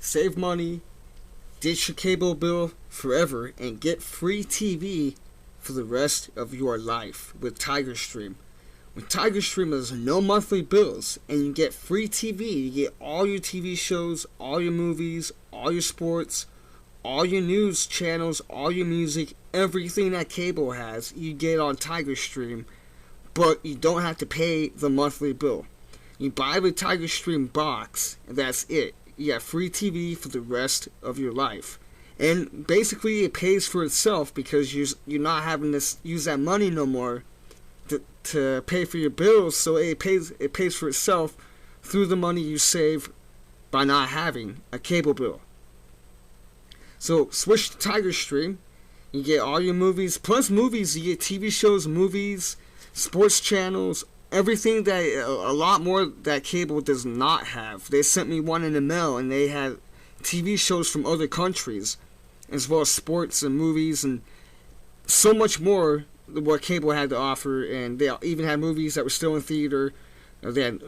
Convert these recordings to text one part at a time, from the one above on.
save money, ditch your cable bill forever, and get free TV for the rest of your life with Tiger Stream. With Tiger Stream, there's no monthly bills, and you get free TV. You get all your TV shows, all your movies, all your sports, all your news channels, all your music, everything that cable has, you get on Tiger Stream, but you don't have to pay the monthly bill. You buy the Tiger Stream box, and that's it. You have free TV for the rest of your life. And basically, it pays for itself because you're not having to use that money no more to pay for your bills, so it pays for itself through the money you save by not having a cable bill. So switch to Tiger Stream. You get all your movies, plus movies. You get TV shows, movies, sports channels, everything that a lot more that cable does not have. They sent me one in the mail, and they had TV shows from other countries, as well as sports and movies and so much more than what cable had to offer. And they even had movies that were still in theater. They had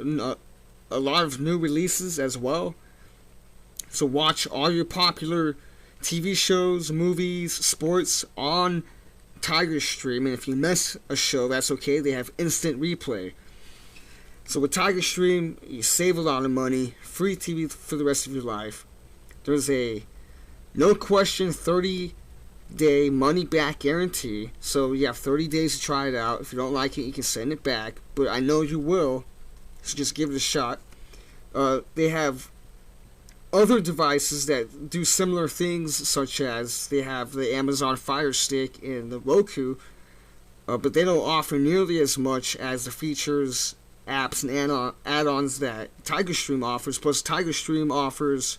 a lot of new releases as well. So watch all your popular TV shows, movies, sports on Tiger Stream. And if you miss a show, that's okay. They have instant replay. So with Tiger Stream, you save a lot of money, free TV for the rest of your life. There's a no question 30-day money-back guarantee. So you have 30 days to try it out. If you don't like it, you can send it back. But I know you will, so just give it a shot. They have other devices that do similar things, such as they have the Amazon Fire Stick and the Roku, but they don't offer nearly as much as the features, apps, and add-ons that Tiger Stream offers. Plus, Tiger Stream offers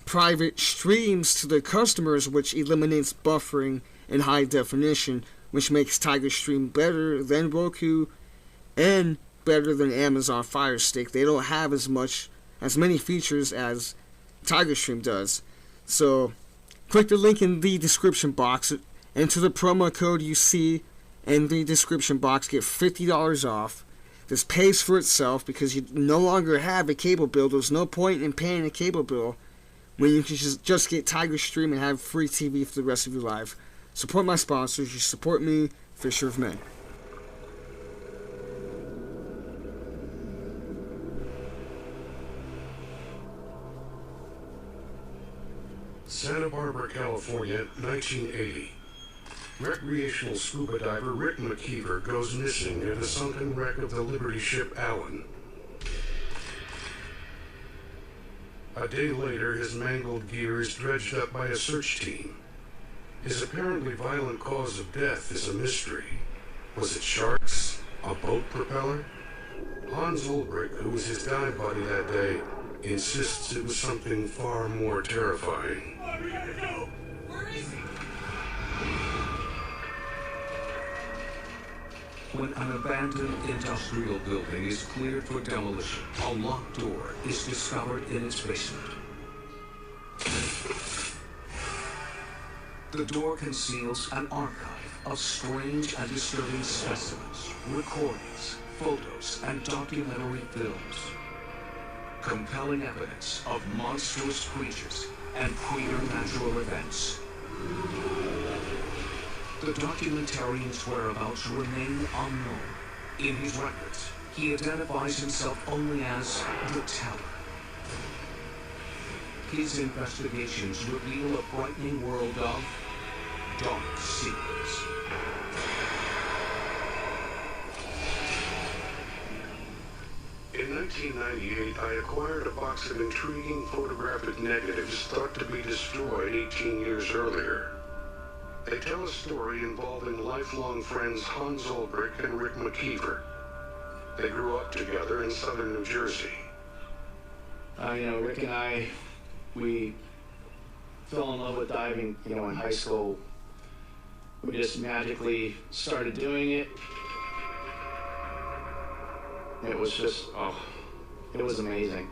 private streams to their customers, which eliminates buffering and high definition, which makes Tiger Stream better than Roku and better than Amazon Fire Stick. They don't have as many features as Tiger Stream does. So click the link in the description box, enter the promo code you see in the description box, get $50 off. This pays for itself because you no longer have a cable bill. There's no point in paying a cable bill when you can just get Tiger Stream and have free TV for the rest of your life. Support my sponsors. You support me, Fisher of Men. Santa Barbara, California, 1980. Recreational scuba diver Rick McKeever goes missing near the sunken wreck of the Liberty ship Allen. A day later, his mangled gear is dredged up by a search team. His apparently violent cause of death is a mystery. Was it sharks? A boat propeller? Hans Ulbrich, who was his dive buddy that day, insists it was something far more terrifying. What are we gonna do? Where is he? When an abandoned industrial building is cleared for demolition, a locked door is discovered in its basement. The door conceals an archive of strange and disturbing specimens, recordings, photos, and documentary films. Compelling evidence of monstrous creatures and preternatural events. The documentarian's whereabouts remain unknown. In his records, he identifies himself only as the Teller. His investigations reveal a frightening world of dark secrets. In 1998, I acquired a box of intriguing photographic negatives thought to be destroyed 18 years earlier. They tell a story involving lifelong friends Hans Ulbrich and Rick McKeever. They grew up together in southern New Jersey. Rick and I, we fell in love with diving, in high school. We just magically started doing it. It was just, it was amazing.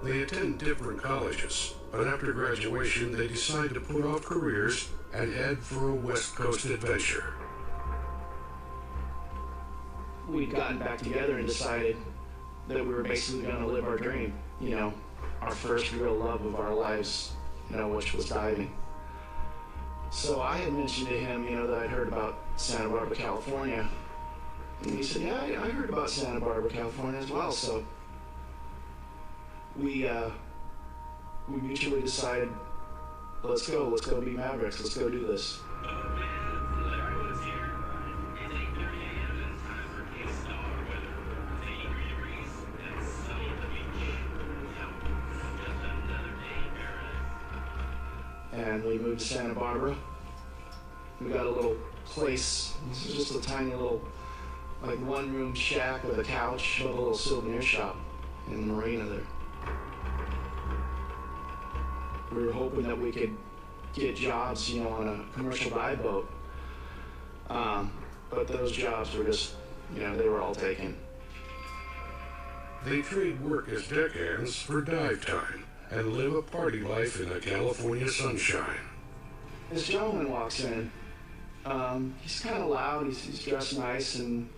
They attend different colleges, but after graduation, they decide to put off careers and head for a West Coast adventure. We'd gotten back together and decided that we were basically going to live our dream, our first real love of our lives, which was diving. So I had mentioned to him, that I'd heard about Santa Barbara, California. And he said, yeah, I heard about Santa Barbara, California as well. So we mutually decided, let's go be Mavericks, let's go do this. And we moved to Santa Barbara. We got a little place. This is just a tiny little, like, one-room shack with a couch, with a little souvenir shop in the marina there. We were hoping that we could get jobs, on a commercial dive boat. But those jobs were just, they were all taken. They trade work as deckhands for dive time and live a party life in the California sunshine. This gentleman walks in. He's kind of loud. He's dressed nice, and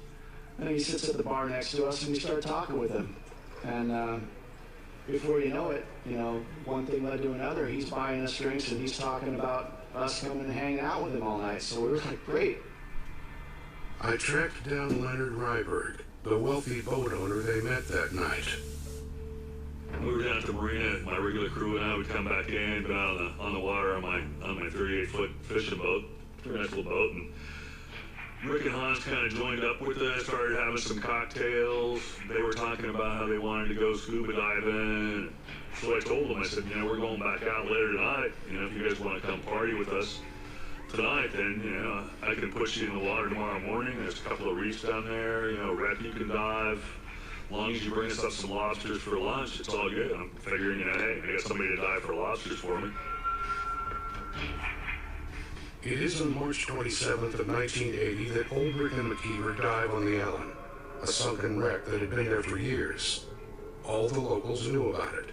he sits at the bar next to us, and we start talking with him. And before you know it, one thing led to another. He's buying us drinks, and he's talking about us coming and hanging out with him all night. So we were like, great. I tracked down Leonard Ryberg, the wealthy boat owner they met that night. We were down at the marina. My regular crew and I would come back in, been out on the water on my 38-foot fishing boat, pretty nice little boat. And Rick and Hans kind of joined up with us, started having some cocktails. They were talking about how they wanted to go scuba diving. So I told them, I said, we're going back out later tonight. If you guys want to come party with us tonight, then, I can put you in the water tomorrow morning. There's a couple of reefs down there, Rep, you can dive. As long as you bring us up some lobsters for lunch, it's all good. I'm figuring, hey, I got somebody to dive for lobsters for me. It is on March 27th of 1980 that Olbrich and McKeever dive on the Allen, a sunken wreck that had been there for years. All the locals knew about it.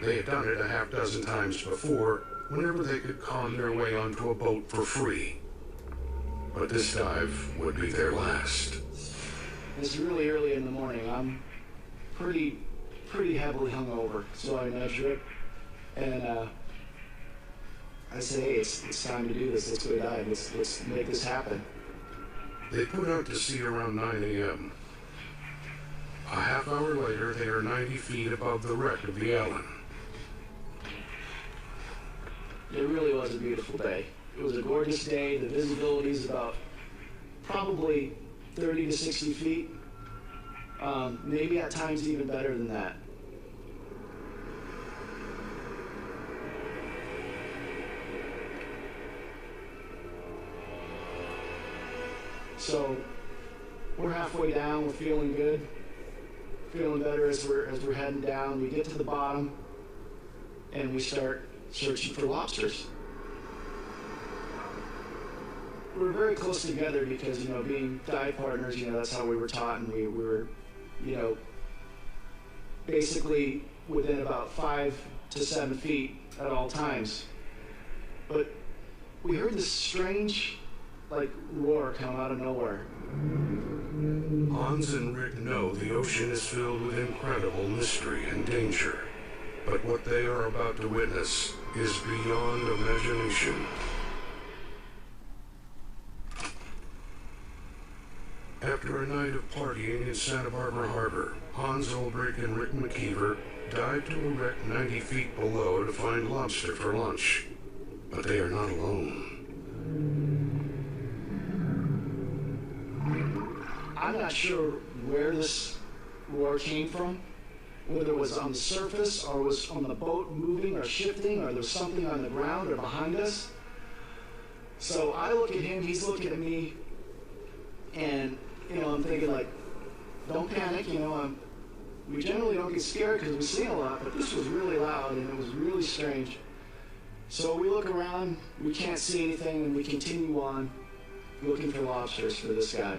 They had done it a half dozen times before, whenever they could con their way onto a boat for free. But this dive would be their last. It's really early in the morning. I'm pretty heavily hungover, so I nudge Rick, and I say, hey, it's time to do this. Let's go dive. Let's make this happen. They put out to sea around 9 a.m. A half hour later, they are 90 feet above the wreck of the Allen. It really was a beautiful day. It was a gorgeous day. The visibility is about probably 30 to 60 feet. Maybe at times even better than that. So we're halfway down, we're feeling good, feeling better as we're heading down. We get to the bottom and we start searching for lobsters. We're very close together because, being dive partners, that's how we were taught, and we were, basically within about 5 to 7 feet at all times. But we heard this strange, roar come out of nowhere. Hans and Rick know the ocean is filled with incredible mystery and danger, but what they are about to witness is beyond imagination. After a night of partying in Santa Barbara Harbor, Hans Olbrich and Rick McKeever dive to a wreck 90 feet below to find lobster for lunch. But they are not alone. I'm not sure where this roar came from, whether it was on the surface or was on the boat moving or shifting, or there was something on the ground or behind us. So I look at him, he's looking at me, and I'm thinking, don't panic, we generally don't get scared because we see a lot, but this was really loud and it was really strange. So we look around, we can't see anything, and we continue on looking for lobsters for this guy.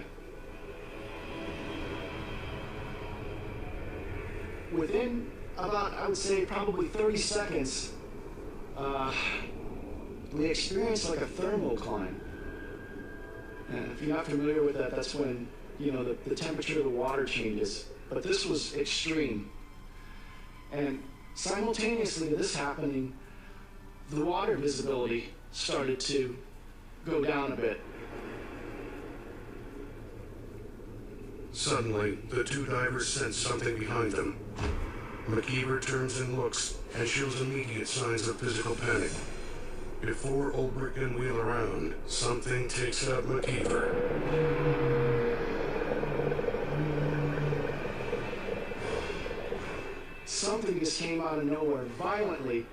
Within about, I would say, probably 30 seconds, we experienced a thermal climb. And if you're not familiar with that, that's when, the temperature of the water changes. But this was extreme. And Simultaneously to this happening, the water visibility started to go down a bit. Suddenly, the two divers sense something behind them. McKeever turns and looks and shows immediate signs of physical panic. Before Ulbrich can wheel around, something takes out McKeever. Something just came out of nowhere violently.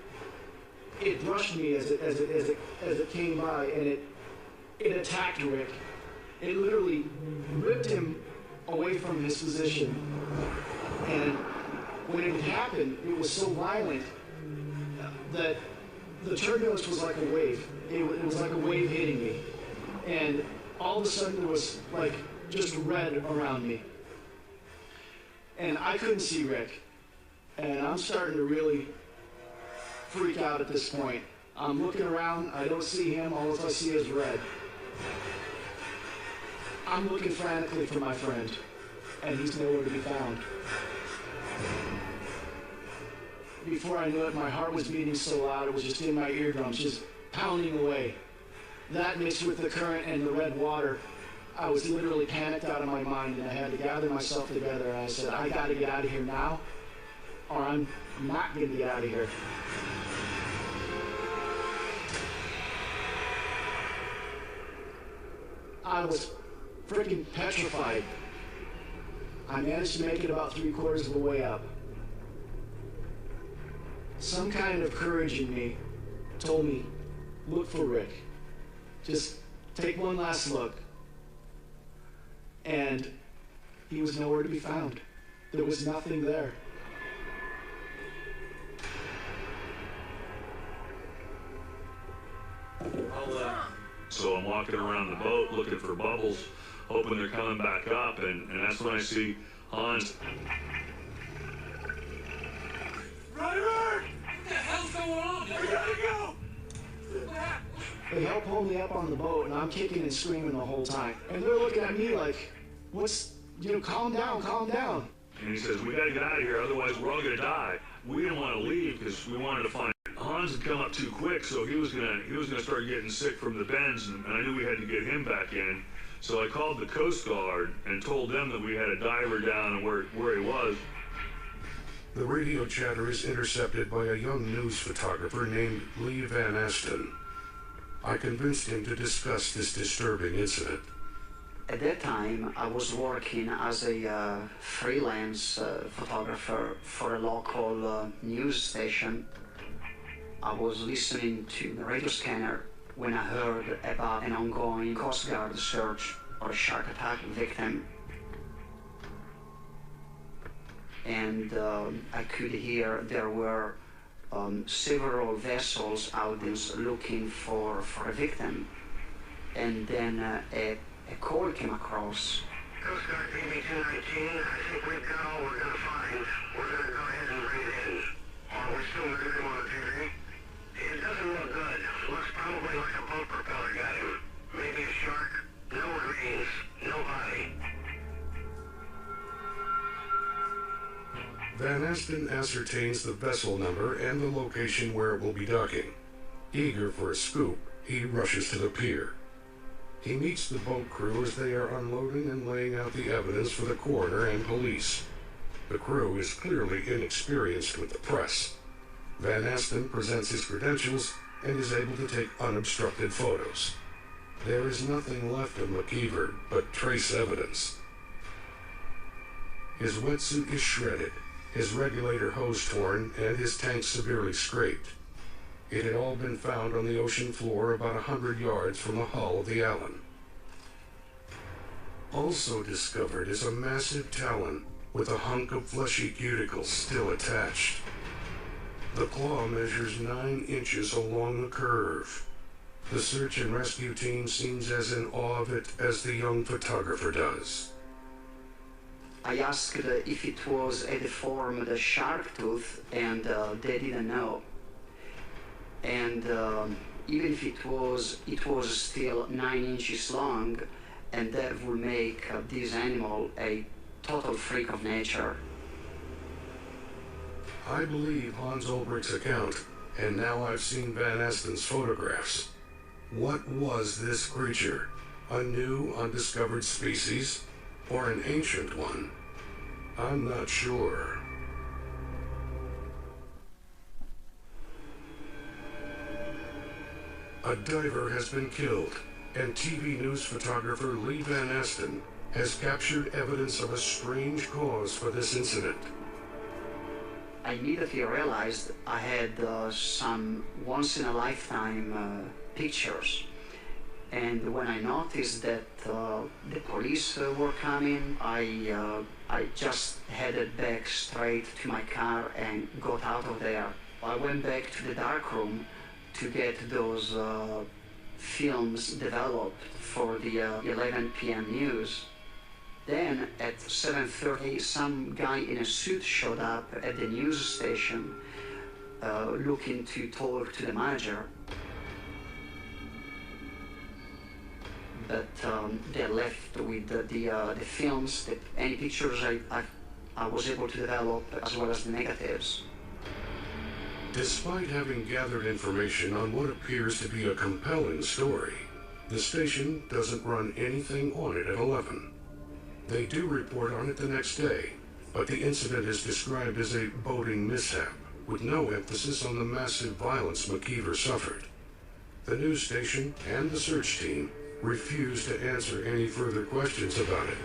It brushed me as it came by, and it attacked Rick. It literally ripped him away from his position. And when it happened, it was so violent that the turbulence was like a wave. It was like a wave hitting me. And all of a sudden there was like just red around me. And I couldn't see Rick. And I'm starting to really freak out at this point. I'm looking around, I don't see him, all I see is red. I'm looking frantically for my friend, and he's nowhere to be found. Before I knew it, my heart was beating so loud it was just in my eardrums, just pounding away. That mixed with the current and the red water, I was literally panicked out of my mind, and I had to gather myself together, and I said, I gotta get out of here now, or I'm not gonna get out of here. I was freaking petrified. I managed to make it about 3/4 of the way up. Some kind of courage in me told me, look for Rick. Just take one last look. And he was nowhere to be found. There was nothing there. So I'm walking around the boat looking for bubbles, hoping they're coming back up, and that's when I see Hans. Ryder! What the hell's going on? We gotta go! They helped pull me up on the boat, and I'm kicking and screaming the whole time. And they're looking at me like, calm down, calm down. And he says, we gotta get out of here, otherwise we're all gonna die. We didn't want to leave because we wanted to find Hans had come up too quick, so he was gonna start getting sick from the bends, and I knew we had to get him back in. So I called the Coast Guard and told them that we had a diver down and where he was. The radio chatter is intercepted by a young news photographer named Lee Van Asten. I convinced him to discuss this disturbing incident. At that time, I was working as a freelance photographer for a local news station. I was listening to the radio scanner when I heard about an ongoing Coast Guard search for a shark attack victim. And I could hear there were several vessels out there looking for a victim. And then a call came across. Coast Guard PB 219, I think we've got all we're going to find. We're going to go ahead and bring it in. We're still moving on, Terry. It doesn't look good. Looks probably like a boat propeller got him. Maybe a shark. No remains. No body. Van Asten ascertains the vessel number and the location where it will be docking. Eager for a scoop, he rushes to the pier. He meets the boat crew as they are unloading and laying out the evidence for the coroner and police. The crew is clearly inexperienced with the press. Van Asten presents his credentials and is able to take unobstructed photos. There is nothing left of McKeever but trace evidence. His wetsuit is shredded, his regulator hose torn, and his tank severely scraped. It had all been found on the ocean floor about 100 yards from the hull of the Allen. Also discovered is a massive talon with a hunk of fleshy cuticle still attached. The claw measures 9 inches along the curve. The search and rescue team seems as in awe of it as the young photographer does. I asked if it was a deformed shark tooth, and they didn't know. And even if it was still 9 inches long, and that would make this animal a total freak of nature. I believe Hans Ulbricht's account, and now I've seen Van Asten's photographs. What was this creature? A new, undiscovered species? Or an ancient one? I'm not sure. A diver has been killed, and TV news photographer Lee Van Asten has captured evidence of a strange cause for this incident. I immediately realized I had some once-in-a-lifetime pictures. And when I noticed that the police were coming, I just headed back straight to my car and got out of there. I went back to the darkroom to get those films developed for the 11 p.m. news. Then at 7:30, some guy in a suit showed up at the news station looking to talk to the manager. But they left with the films, any pictures I was able to develop, as well as the negatives. Despite having gathered information on what appears to be a compelling story, the station doesn't run anything on it at 11. They do report on it the next day, but the incident is described as a boating mishap, with no emphasis on the massive violence McKeever suffered. The news station and the search team refuse to answer any further questions about it.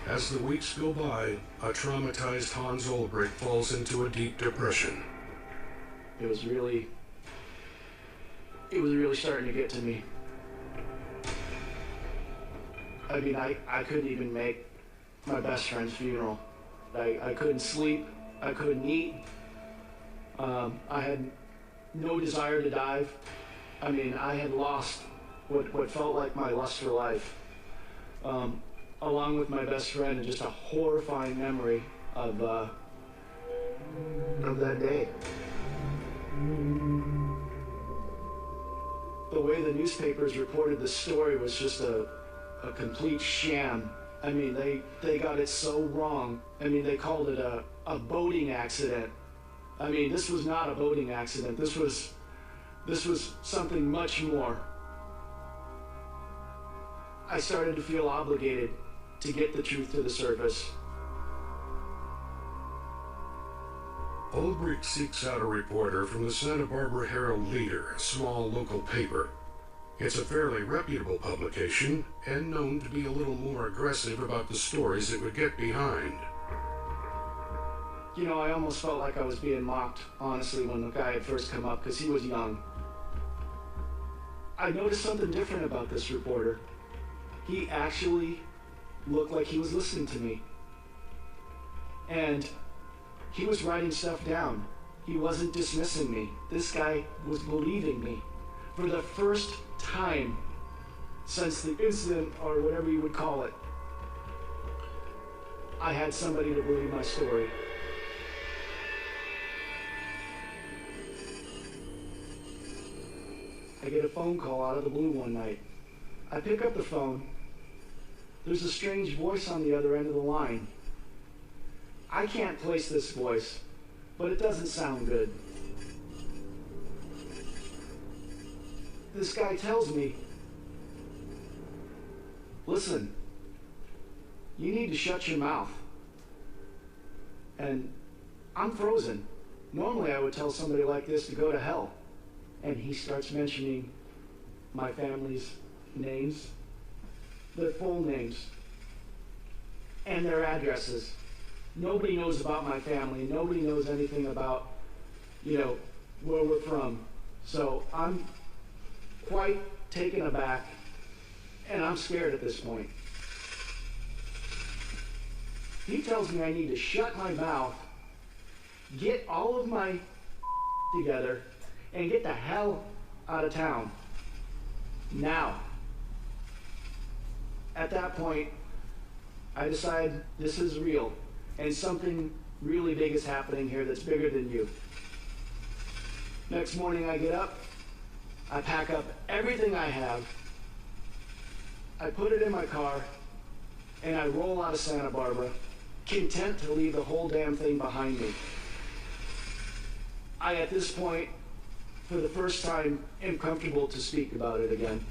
As the weeks go by, a traumatized Hans Ulbricht falls into a deep depression. It was really starting to get to me. I mean, I couldn't even make my best friend's funeral. I couldn't sleep. I couldn't eat. I had no desire to dive. I mean, I had lost what felt like my lust for life, along with my best friend, and just a horrifying memory of that day. The way the newspapers reported the story was just a complete sham. I mean, they got it so wrong. I mean, they called it a boating accident. I mean, this was not a boating accident. This was something much more. I started to feel obligated to get the truth to the surface. Ulbricht seeks out a reporter from the Santa Barbara Herald-Leader, a small local paper. It's a fairly reputable publication, and known to be a little more aggressive about the stories it would get behind. You know, I almost felt like I was being mocked, honestly, when the guy had first come up, because he was young. I noticed something different about this reporter. He actually looked like he was listening to me. And he was writing stuff down. He wasn't dismissing me. This guy was believing me. For the first time since the incident, or whatever you would call it, I had somebody to believe my story. I get a phone call out of the blue one night. I pick up the phone. There's a strange voice on the other end of the line. I can't place this voice, but it doesn't sound good. This guy tells me, listen, you need to shut your mouth. And I'm frozen. Normally I would tell somebody like this to go to hell. And he starts mentioning my family's names, their full names, and their addresses. Nobody knows about my family. Nobody knows anything about, where we're from. So I'm quite taken aback, and I'm scared at this point. He tells me I need to shut my mouth, get all of my together, and get the hell out of town. Now. At that point, I decide this is real, and something really big is happening here that's bigger than you. Next morning I get up, I pack up everything I have, I put it in my car, and I roll out of Santa Barbara, content to leave the whole damn thing behind me. I, at this point, for the first time, am comfortable to speak about it again.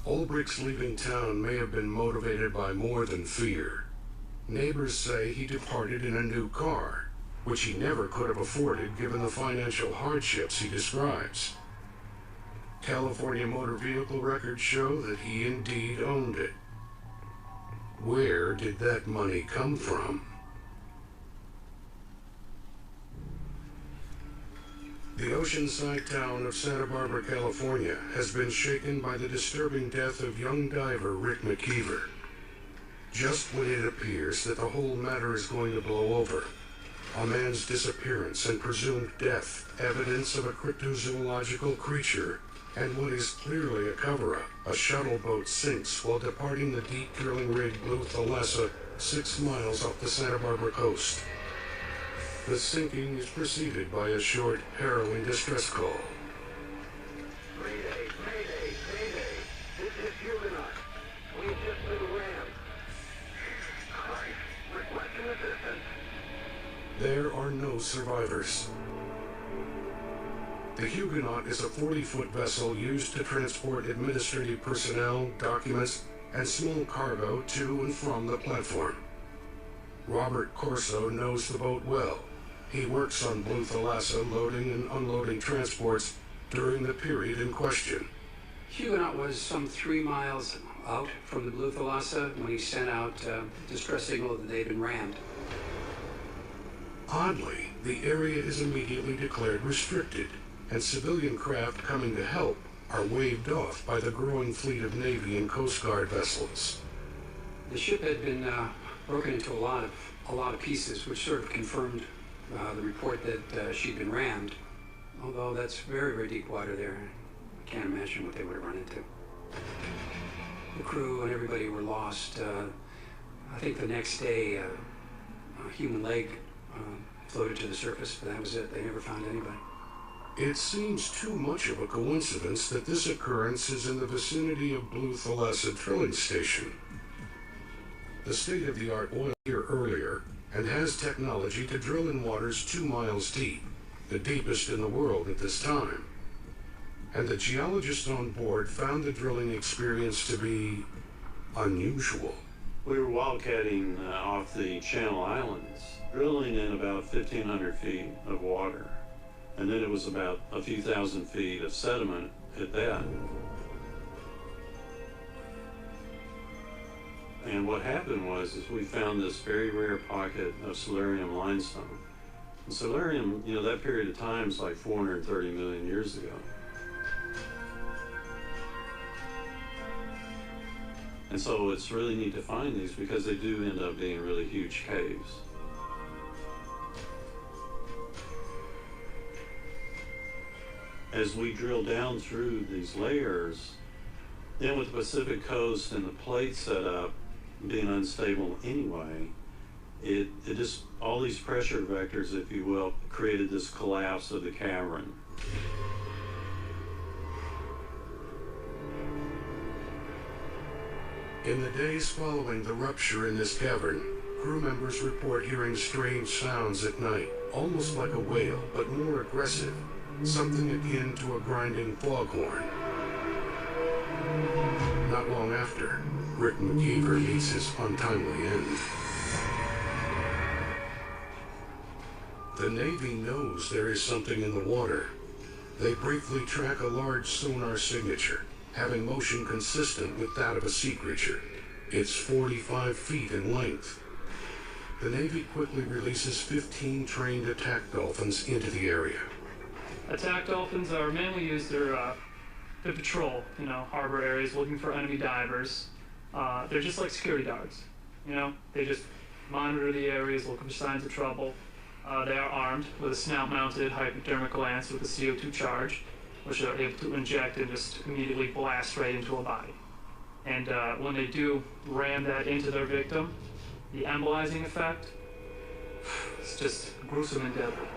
Ulbricht's leaving town may have been motivated by more than fear. Neighbors say he departed in a new car, which he never could have afforded given the financial hardships he describes. California motor vehicle records show that he indeed owned it. Where did that money come from? The oceanside town of Santa Barbara, California, has been shaken by the disturbing death of young diver Rick McKeever. Just when it appears that the whole matter is going to blow over, a man's disappearance and presumed death, evidence of a cryptozoological creature, and what is clearly a cover-up, a shuttle boat sinks while departing the deep drilling rig Blue Thalassa 6 miles off the Santa Barbara coast. The sinking is preceded by a short, harrowing distress call. Mayday, mayday, mayday. This is Huguenot. We've just been rammed. Christ, requesting assistance. There are no survivors. The Huguenot is a 40-foot vessel used to transport administrative personnel, documents, and small cargo to and from the platform. Robert Corso knows the boat well. He works on Blue Thalassa loading and unloading transports during the period in question. Huguenot was some 3 miles out from the Blue Thalassa when he sent out a distress signal that they'd been rammed. Oddly, the area is immediately declared restricted, and civilian craft coming to help are waved off by the growing fleet of Navy and Coast Guard vessels. The ship had been broken into a lot of pieces, which sort of confirmed the report that she'd been rammed. Although that's very, very deep water there. I can't imagine what they would have run into. The crew and everybody were lost. I think the next day, a human leg floated to the surface, but that was it. They never found anybody. It seems too much of a coincidence that this occurrence is in the vicinity of Blue Thalassa drilling station. The state-of-the-art oil here earlier, and has technology to drill in waters 2 miles deep, the deepest in the world at this time. And the geologists on board found the drilling experience to be unusual. We were wildcatting off the Channel Islands, drilling in about 1,500 feet of water. And then it was about a few thousand feet of sediment at that. And what happened was we found this very rare pocket of Silurian limestone. And Silurian, that period of time is like 430 million years ago. And so it's really neat to find these because they do end up being really huge caves. As we drill down through these layers, then with the Pacific coast and the plate set up being unstable anyway, it just, all these pressure vectors, if you will, created this collapse of the cavern. In the days following the rupture in this cavern, crew members report hearing strange sounds at night, almost like a wail, but more aggressive. Something akin to a grinding foghorn. Not long after, Rick McKeever meets his untimely end. The Navy knows there is something in the water. They briefly track a large sonar signature, having motion consistent with that of a sea creature. It's 45 feet in length. The Navy quickly releases 15 trained attack dolphins into the area. Attack dolphins are mainly used to patrol, harbor areas looking for enemy divers. They're just like security dogs, They just monitor the areas looking for signs of trouble. They are armed with a snout-mounted hypodermic lance with a CO2 charge, which they're able to inject and just immediately blast right into a body. And when they do ram that into their victim, the embolizing effect, it's just gruesome and deadly.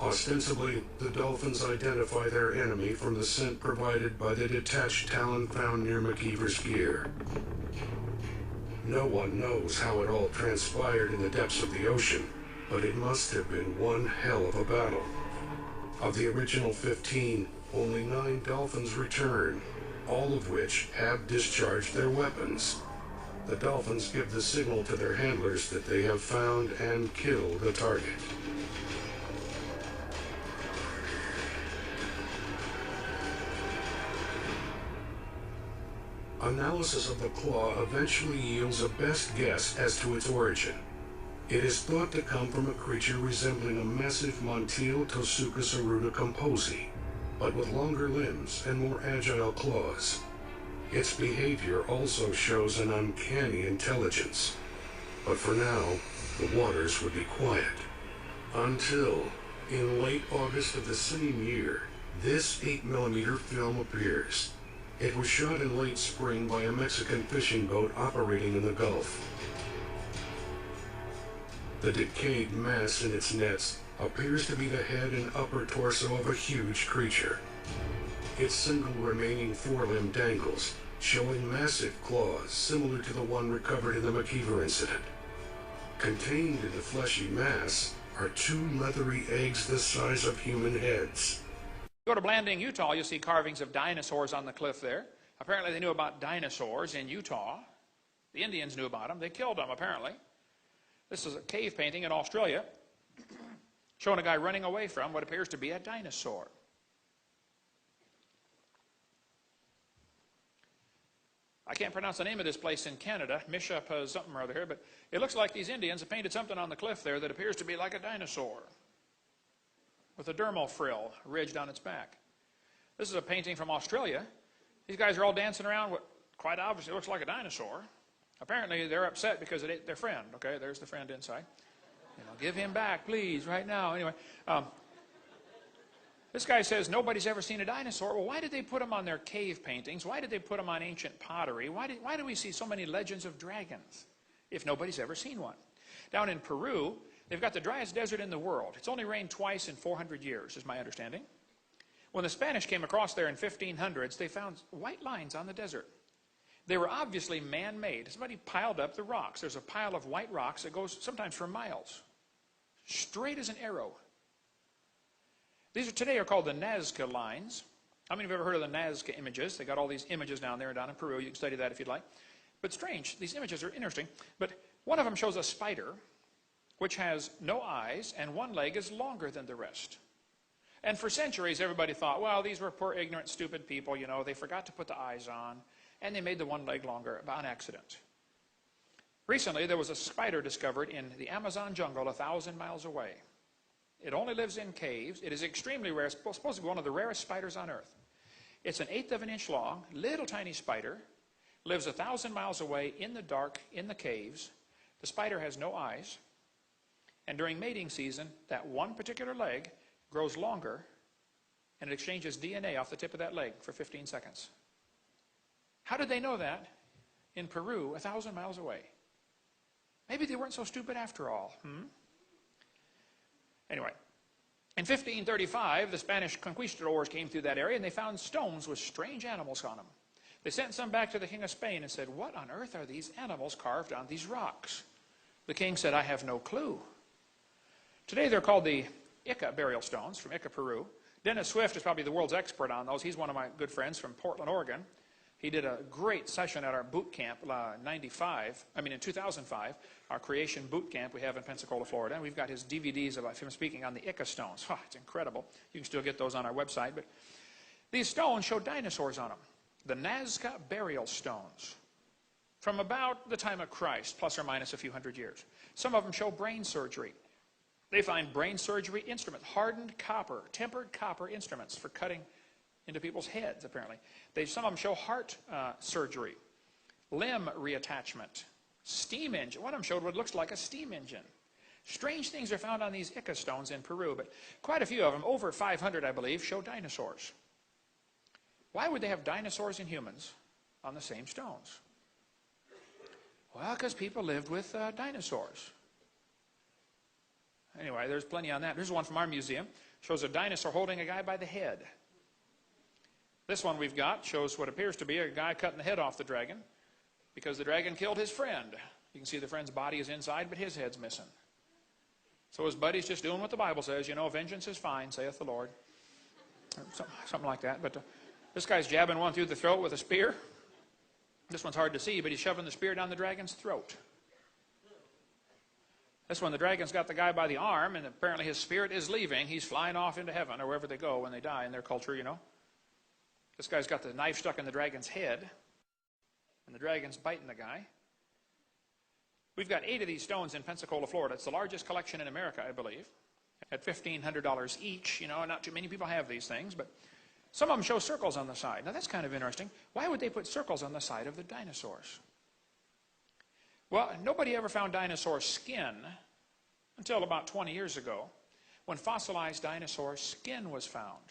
Ostensibly, the dolphins identify their enemy from the scent provided by the detached talon found near McKeever's gear. No one knows how it all transpired in the depths of the ocean, but it must have been one hell of a battle. Of the original 15, only 9 dolphins return, all of which have discharged their weapons. The dolphins give the signal to their handlers that they have found and killed a target. Analysis of the claw eventually yields a best guess as to its origin. It is thought to come from a creature resembling a massive Montiel Tosuchus aruta composi, but with longer limbs and more agile claws. Its behavior also shows an uncanny intelligence. But for now, the waters would be quiet. Until, in late August of the same year, this 8mm film appears. It was shot in late spring by a Mexican fishing boat operating in the Gulf. The decayed mass in its nets appears to be the head and upper torso of a huge creature. Its single remaining forelimb dangles, showing massive claws similar to the one recovered in the McKeever incident. Contained in the fleshy mass are 2 leathery eggs the size of human heads. Go to Blanding, Utah, you'll see carvings of dinosaurs on the cliff there. Apparently they knew about dinosaurs in Utah. The Indians knew about them. They killed them, apparently. This is a cave painting in Australia showing a guy running away from what appears to be a dinosaur. I can't pronounce the name of this place in Canada, Mishapa something or other here, but it looks like these Indians have painted something on the cliff there that appears to be like a dinosaur with a dermal frill ridged on its back. This is a painting from Australia. These guys are all dancing around what quite obviously looks like a dinosaur. Apparently they're upset because it ate their friend. Okay, there's the friend inside. You know, give him back, please, right now. Anyway, this guy says nobody's ever seen a dinosaur. Well, why did they put them on their cave paintings? Why did they put them on ancient pottery? Why do we see so many legends of dragons if nobody's ever seen one? Down in Peru, they've got the driest desert in the world. It's only rained twice in 400 years, is my understanding. When the Spanish came across there in 1500s, they found white lines on the desert. They were obviously man-made. Somebody piled up the rocks. There's a pile of white rocks that goes sometimes for miles, straight as an arrow. These today are called the Nazca lines. How many of you have ever heard of the Nazca images? They got all these images down there down in Peru. You can study that if you'd like. But strange, these images are interesting. But one of them shows a spider which has no eyes and one leg is longer than the rest. And for centuries, everybody thought, well, these were poor, ignorant, stupid people. You know, they forgot to put the eyes on, and they made the one leg longer by accident. Recently, there was a spider discovered in the Amazon jungle 1,000 miles away. It only lives in caves. It is extremely rare. It's supposed to be one of the rarest spiders on Earth. It's an 1/8 of an inch long, little tiny spider, lives 1,000 miles away in the dark, in the caves. The spider has no eyes. And during mating season, that one particular leg grows longer, and it exchanges DNA off the tip of that leg for 15 seconds. How did they know that in Peru, 1,000 miles away? Maybe they weren't so stupid after all. Anyway, in 1535, the Spanish conquistadors came through that area, and they found stones with strange animals on them. They sent some back to the King of Spain and said, what on earth are these animals carved on these rocks? The king said, I have no clue. Today they're called the Ica burial stones from Ica, Peru. Dennis Swift is probably the world's expert on those. He's one of my good friends from Portland, Oregon. He did a great session at our boot camp in 2005, our creation boot camp we have in Pensacola, Florida. And we've got his DVDs of him speaking on the Ica stones. Oh, it's incredible. You can still get those on our website. But these stones show dinosaurs on them. The Nazca burial stones from about the time of Christ, plus or minus a few hundred years. Some of them show brain surgery. They find brain surgery instruments, hardened copper, tempered copper instruments for cutting into people's heads, apparently. Some of them show heart surgery, limb reattachment, steam engine. One of them showed what looks like a steam engine. Strange things are found on these Ica stones in Peru, but quite a few of them, over 500 I believe, show dinosaurs. Why would they have dinosaurs and humans on the same stones? Well, because people lived with dinosaurs. Anyway, there's plenty on that. Here's one from our museum. Shows a dinosaur holding a guy by the head. This one we've got shows what appears to be a guy cutting the head off the dragon because the dragon killed his friend. You can see the friend's body is inside, but his head's missing. So his buddy's just doing what the Bible says. You know, vengeance is fine, saith the Lord. Something like that. But this guy's jabbing one through the throat with a spear. This one's hard to see, but he's shoving the spear down the dragon's throat. This one, the dragon's got the guy by the arm, and apparently his spirit is leaving. He's flying off into heaven, or wherever they go when they die in their culture, you know. This guy's got the knife stuck in the dragon's head, and the dragon's biting the guy. We've got 8 of these stones in Pensacola, Florida. It's the largest collection in America, I believe, at $1,500 each. You know, not too many people have these things, but some of them show circles on the side. Now, that's kind of interesting. Why would they put circles on the side of the dinosaurs? Well, nobody ever found dinosaur skin until about 20 years ago, when fossilized dinosaur skin was found.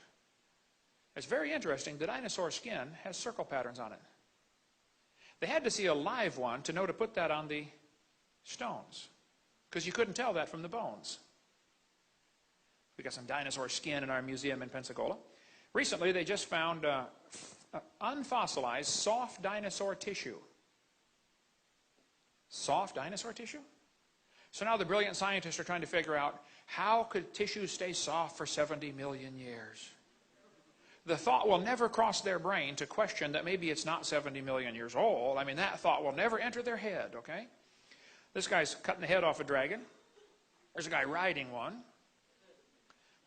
It's very interesting. The dinosaur skin has circle patterns on it. They had to see a live one to know to put that on the stones, because you couldn't tell that from the bones. We got some dinosaur skin in our museum in Pensacola. Recently, they just found unfossilized soft dinosaur tissue. Soft dinosaur tissue? So now the brilliant scientists are trying to figure out, how could tissue stay soft for 70 million years? The thought will never cross their brain to question that maybe it's not 70 million years old. I mean, that thought will never enter their head, okay? This guy's cutting the head off a dragon. There's a guy riding one.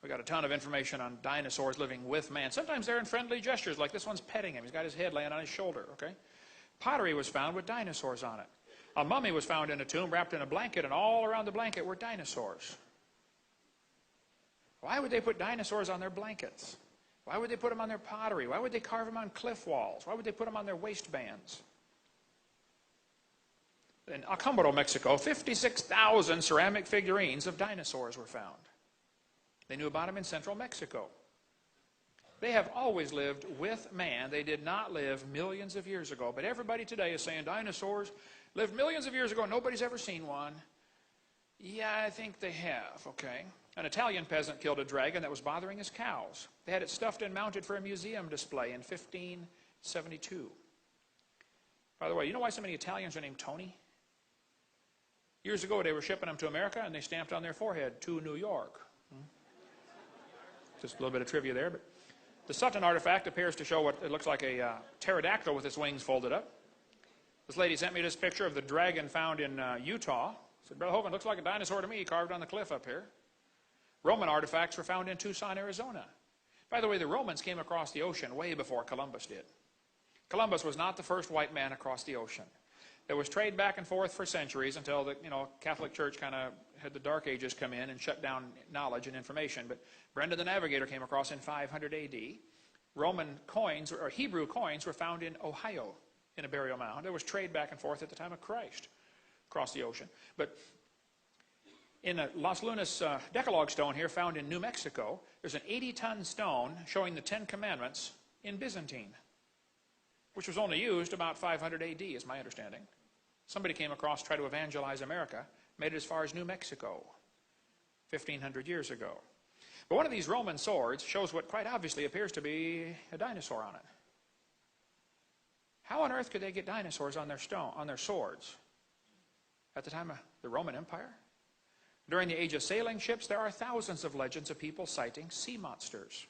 We got a ton of information on dinosaurs living with man. Sometimes they're in friendly gestures, like this one's petting him. He's got his head laying on his shoulder, okay? Pottery was found with dinosaurs on it. A mummy was found in a tomb wrapped in a blanket, and all around the blanket were dinosaurs. Why would they put dinosaurs on their blankets? Why would they put them on their pottery? Why would they carve them on cliff walls? Why would they put them on their waistbands? In Acámbaro, Mexico, 56,000 ceramic figurines of dinosaurs were found. They knew about them in central Mexico. They have always lived with man. They did not live millions of years ago. But everybody today is saying dinosaurs lived millions of years ago. Nobody's ever seen one. Yeah, I think they have, okay. An Italian peasant killed a dragon that was bothering his cows. They had it stuffed and mounted for a museum display in 1572. By the way, you know why so many Italians are named Tony? Years ago, they were shipping them to America, and they stamped on their forehead, to New York. Just a little bit of trivia there. But the Sutton artifact appears to show what it looks like a pterodactyl with its wings folded up. This lady sent me this picture of the dragon found in Utah. Said, Brother Hogan, looks like a dinosaur to me, carved on the cliff up here. Roman artifacts were found in Tucson, Arizona. By the way, the Romans came across the ocean way before Columbus did. Columbus was not the first white man across the ocean. There was trade back and forth for centuries until the Catholic Church kind of had the Dark Ages come in and shut down knowledge and information. But Brendan the Navigator came across in 500 A.D. Roman coins, or Hebrew coins, were found in Ohio in a burial mound. There was trade back and forth at the time of Christ across the ocean. But in a Las Lunas Decalogue stone here found in New Mexico, there's an 80-ton stone showing the 10 Commandments in Byzantine, which was only used about 500 A.D., is my understanding. Somebody came across, tried to evangelize America, made it as far as New Mexico, 1,500 years ago. But one of these Roman swords shows what quite obviously appears to be a dinosaur on it. How on earth could they get dinosaurs on their swords at the time of the Roman Empire? During the age of sailing ships, there are thousands of legends of people sighting sea monsters.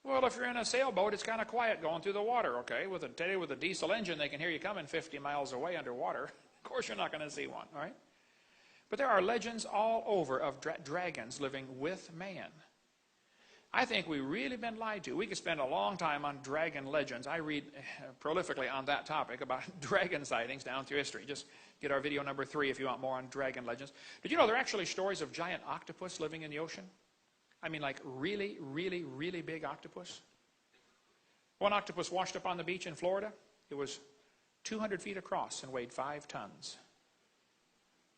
Well, if you're in a sailboat, it's kind of quiet going through the water, okay? With a diesel engine, they can hear you coming 50 miles away underwater. Of course, you're not going to see one, all right? But there are legends all over of dragons living with man. I think we've really been lied to. We could spend a long time on dragon legends. I read prolifically on that topic about dragon sightings down through history. Just get our video number 3 if you want more on dragon legends. Did you know there are actually stories of giant octopus living in the ocean? I mean, like really, really, really big octopus. One octopus washed up on the beach in Florida. It was 200 feet across and weighed 5 tons.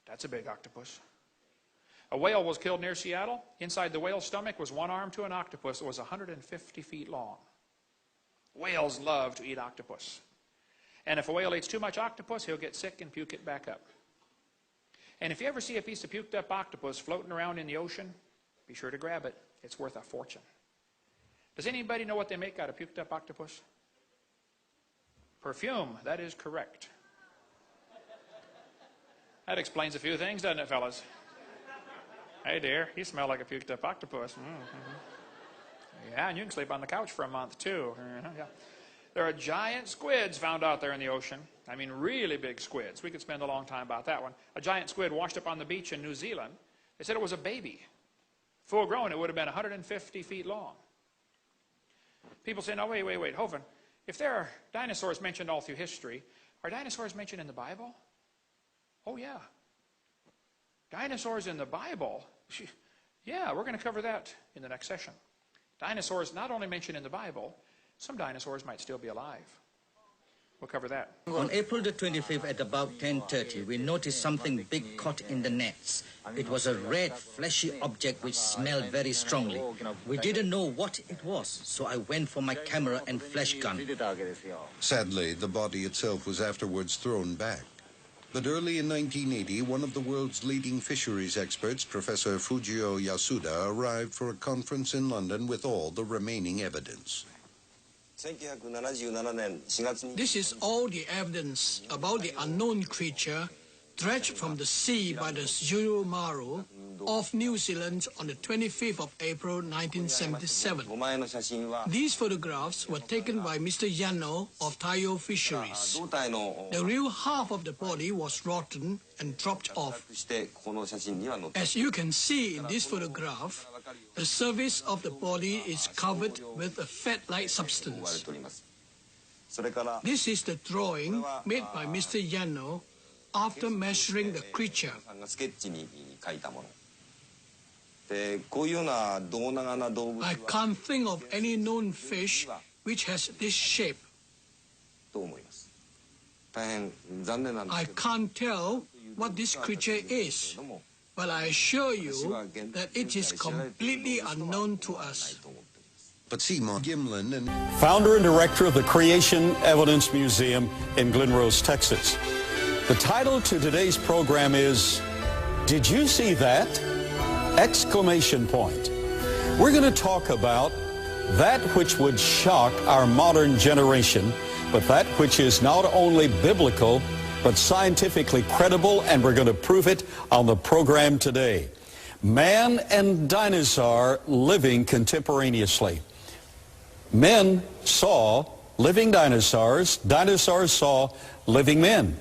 That's a big octopus. A whale was killed near Seattle. Inside the whale's stomach was one arm to an octopus that was 150 feet long. Whales love to eat octopus. And if a whale eats too much octopus, he'll get sick and puke it back up. And if you ever see a piece of puked up octopus floating around in the ocean, be sure to grab it. It's worth a fortune. Does anybody know what they make out of puked up octopus? Perfume. That is correct. That explains a few things, doesn't it, fellas? Hey, dear, you smell like a puked up octopus. Mm-hmm. Yeah, and you can sleep on the couch for a month, too. Yeah. There are giant squids found out there in the ocean. I mean, really big squids. We could spend a long time about that one. A giant squid washed up on the beach in New Zealand. They said it was a baby. Full grown, it would have been 150 feet long. People say, no, wait, Hovind. If there are dinosaurs mentioned all through history, are dinosaurs mentioned in the Bible? Oh, yeah. Dinosaurs in the Bible? Yeah, we're going to cover that in the next session. Dinosaurs not only mentioned in the Bible, some dinosaurs might still be alive. We'll cover that. On April the 25th at about 10:30, we noticed something big caught in the nets. It was a red, fleshy object which smelled very strongly. We didn't know what it was, so I went for my camera and flash gun. Sadly, the body itself was afterwards thrown back. But early in 1980, one of the world's leading fisheries experts, Professor Fujio Yasuda, arrived for a conference in London with all the remaining evidence. This is all the evidence about the unknown creature dredged from the sea by the Surumaru off New Zealand on the 25th of April 1977. These photographs were taken by Mr. Yano of Taiyo Fisheries. The real half of the body was rotten and dropped off. As you can see in this photograph, the surface of the body is covered with a fat-like substance. This is the drawing made by Mr. Yano after measuring the creature. I can't think of any known fish which has this shape. I can't tell what this creature is, but I assure you that it is completely unknown to us. But Seymour Gimlin and founder and director of the Creation Evidence Museum in Glen Rose, Texas. The title to today's program is, Did You See That? Exclamation point. We're going to talk about that which would shock our modern generation, but that which is not only biblical, but scientifically credible, and we're going to prove it on the program today. Man and dinosaur living contemporaneously. Men saw living dinosaurs. Dinosaurs saw living men.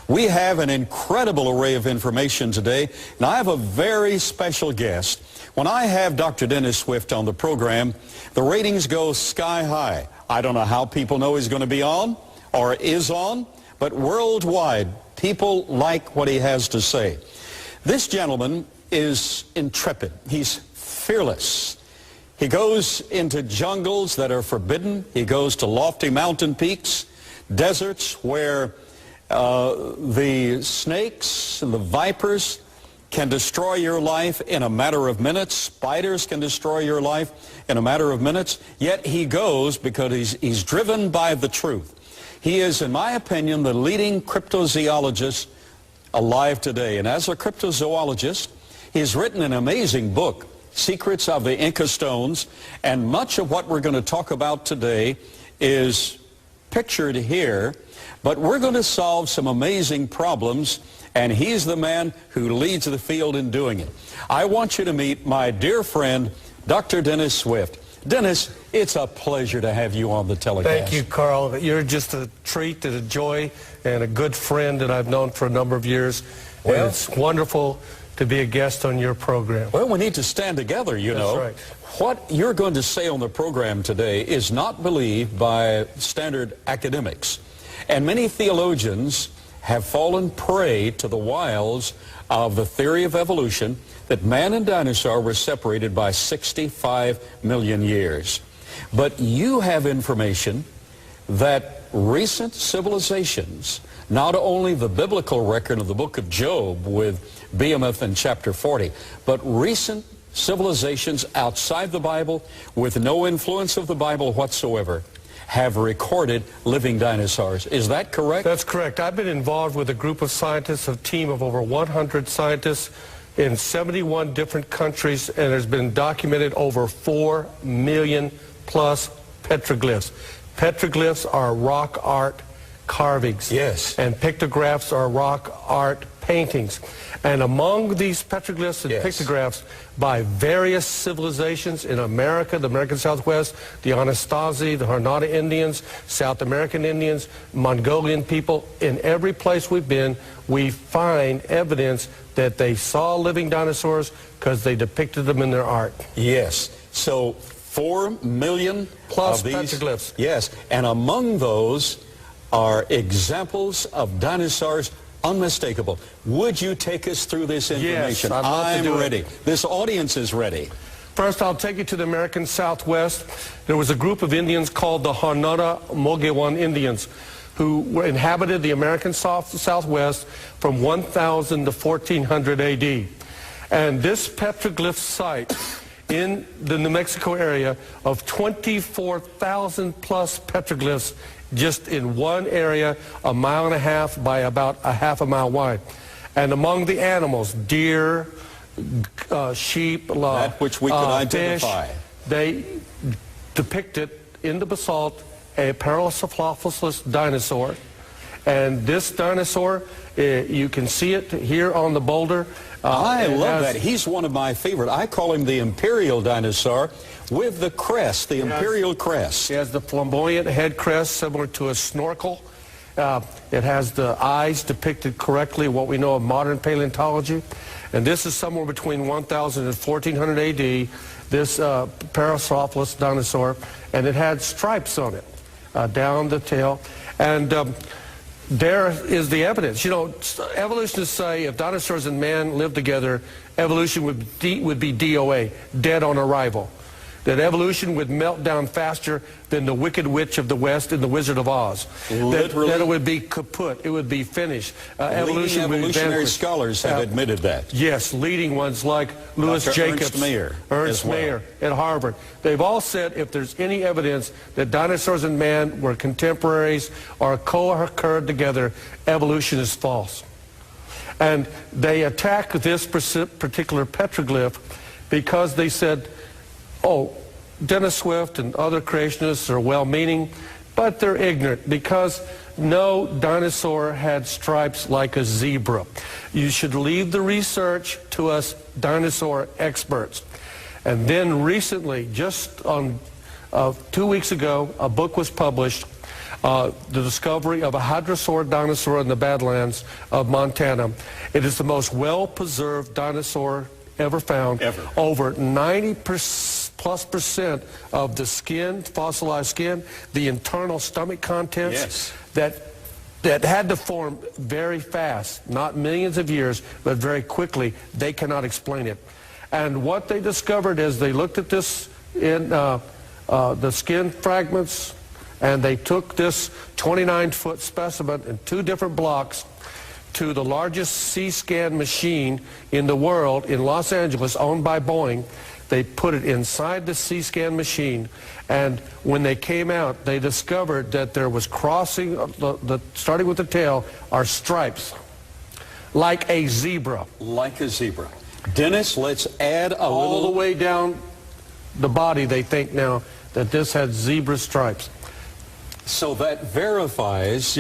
We have an incredible array of information today, and I have a very special guest. When I have Dr. Dennis Swift on the program, the ratings go sky high. I don't know how people know he's going to be on or is on, but worldwide, people like what he has to say. This gentleman is intrepid. He's fearless. He goes into jungles that are forbidden. He goes to lofty mountain peaks, deserts where the snakes and the vipers can destroy your life in a matter of minutes. Spiders can destroy your life in a matter of minutes. Yet he goes because he's driven by the truth. He is, in my opinion, the leading cryptozoologist alive today. And as a cryptozoologist, he's written an amazing book, Secrets of the Inca Stones, and much of what we're going to talk about today is pictured here. But we're going to solve some amazing problems, and he's the man who leads the field in doing it. I want you to meet my dear friend, Dr. Dennis Swift. Dennis, it's a pleasure to have you on the telecast. Thank you, Carl. You're just a treat and a joy and a good friend that I've known for a number of years. Well, and it's wonderful to be a guest on your program. Well, we need to stand together, you know. That's right. What you're going to say on the program today is not believed by standard academics. And many theologians have fallen prey to the wiles of the theory of evolution that man and dinosaur were separated by 65 million years. But you have information that recent civilizations, not only the biblical record of the book of Job with Behemoth in chapter 40, but recent civilizations outside the Bible with no influence of the Bible whatsoever have recorded living dinosaurs. Is that correct? That's correct. I've been involved with a group of scientists, a team of over 100 scientists in 71 different countries, and there's been documented over 4 million plus petroglyphs. Petroglyphs are rock art carvings. Yes. And pictographs are rock art paintings. And among these petroglyphs and pictographs by various civilizations in America, the American Southwest, the Anasazi, the Harnada Indians, South American Indians, Mongolian people, in every place we've been, we find evidence that they saw living dinosaurs because they depicted them in their art. Yes. So 4 million plus of these petroglyphs. Yes, and among those are examples of dinosaurs unmistakable. Would you take us through this information? Yes, I'd love to do it. I'm ready. This audience is ready. First, I'll take you to the American Southwest. There was a group of Indians called the Harnada Mogollon Indians who inhabited the American Southwest from 1000 to 1400 AD. And this petroglyph site in the New Mexico area of 24,000 plus petroglyphs just in one area, 1.5 miles by about a half a mile wide. And among the animals, deer, sheep, that which we can identify. Fish, they depicted in the basalt a Parasaurolophus dinosaur. And this dinosaur, you can see it here on the boulder. I love that. He's one of my favorite. I call him the imperial dinosaur with the crest, the imperial crest. He has the flamboyant head crest similar to a snorkel. It has the eyes depicted correctly, what we know of modern paleontology. And this is somewhere between 1000 and 1400 AD, this Parasaurolophus dinosaur. And it had stripes on it, down the tail. And there is the evidence. You know, evolutionists say if dinosaurs and man lived together, evolution would be DOA, dead on arrival. That evolution would melt down faster than the Wicked Witch of the West in The Wizard of Oz. Literally? That it would be kaput. It would be finished. Leading evolutionary scholars have admitted that. Yes, leading ones like Louis Jacobs, Ernst Mayr at Harvard. They've all said if there's any evidence that dinosaurs and man were contemporaries or co-occurred together, evolution is false. And they attack this particular petroglyph because they said, oh, Dennis Swift and other creationists are well-meaning, but they're ignorant because no dinosaur had stripes like a zebra. You should leave the research to us dinosaur experts. And then recently, just on 2 weeks ago, a book was published, the discovery of a hadrosaur dinosaur in the Badlands of Montana. It is the most well-preserved dinosaur ever found. Over 90+% of the skin, fossilized skin, the internal stomach contents that had to form very fast, not millions of years, but very quickly. They cannot explain it. And what they discovered is they looked at this in the skin fragments, and they took this 29-foot specimen in 2 different blocks to the largest C-scan machine in the world in Los Angeles, owned by Boeing. They put it inside the C-scan machine, and when they came out, they discovered that there was crossing, starting with the tail, are stripes, like a zebra. Like a zebra. Dennis, let's add a all little... the way down the body, they think now that this had zebra stripes. So that verifies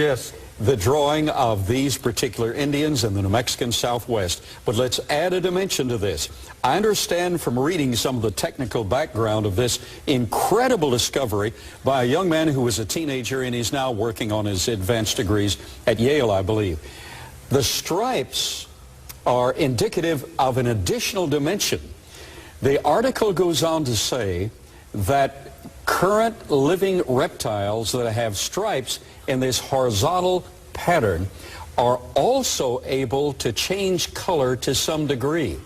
the drawing of these particular Indians in the New Mexican Southwest. But let's add a dimension to this. I understand from reading some of the technical background of this incredible discovery by a young man who was a teenager and he's now working on his advanced degrees at Yale, I believe. The stripes are indicative of an additional dimension. The article goes on to say that current living reptiles that have stripes in this horizontal pattern are also able to change color to some degree.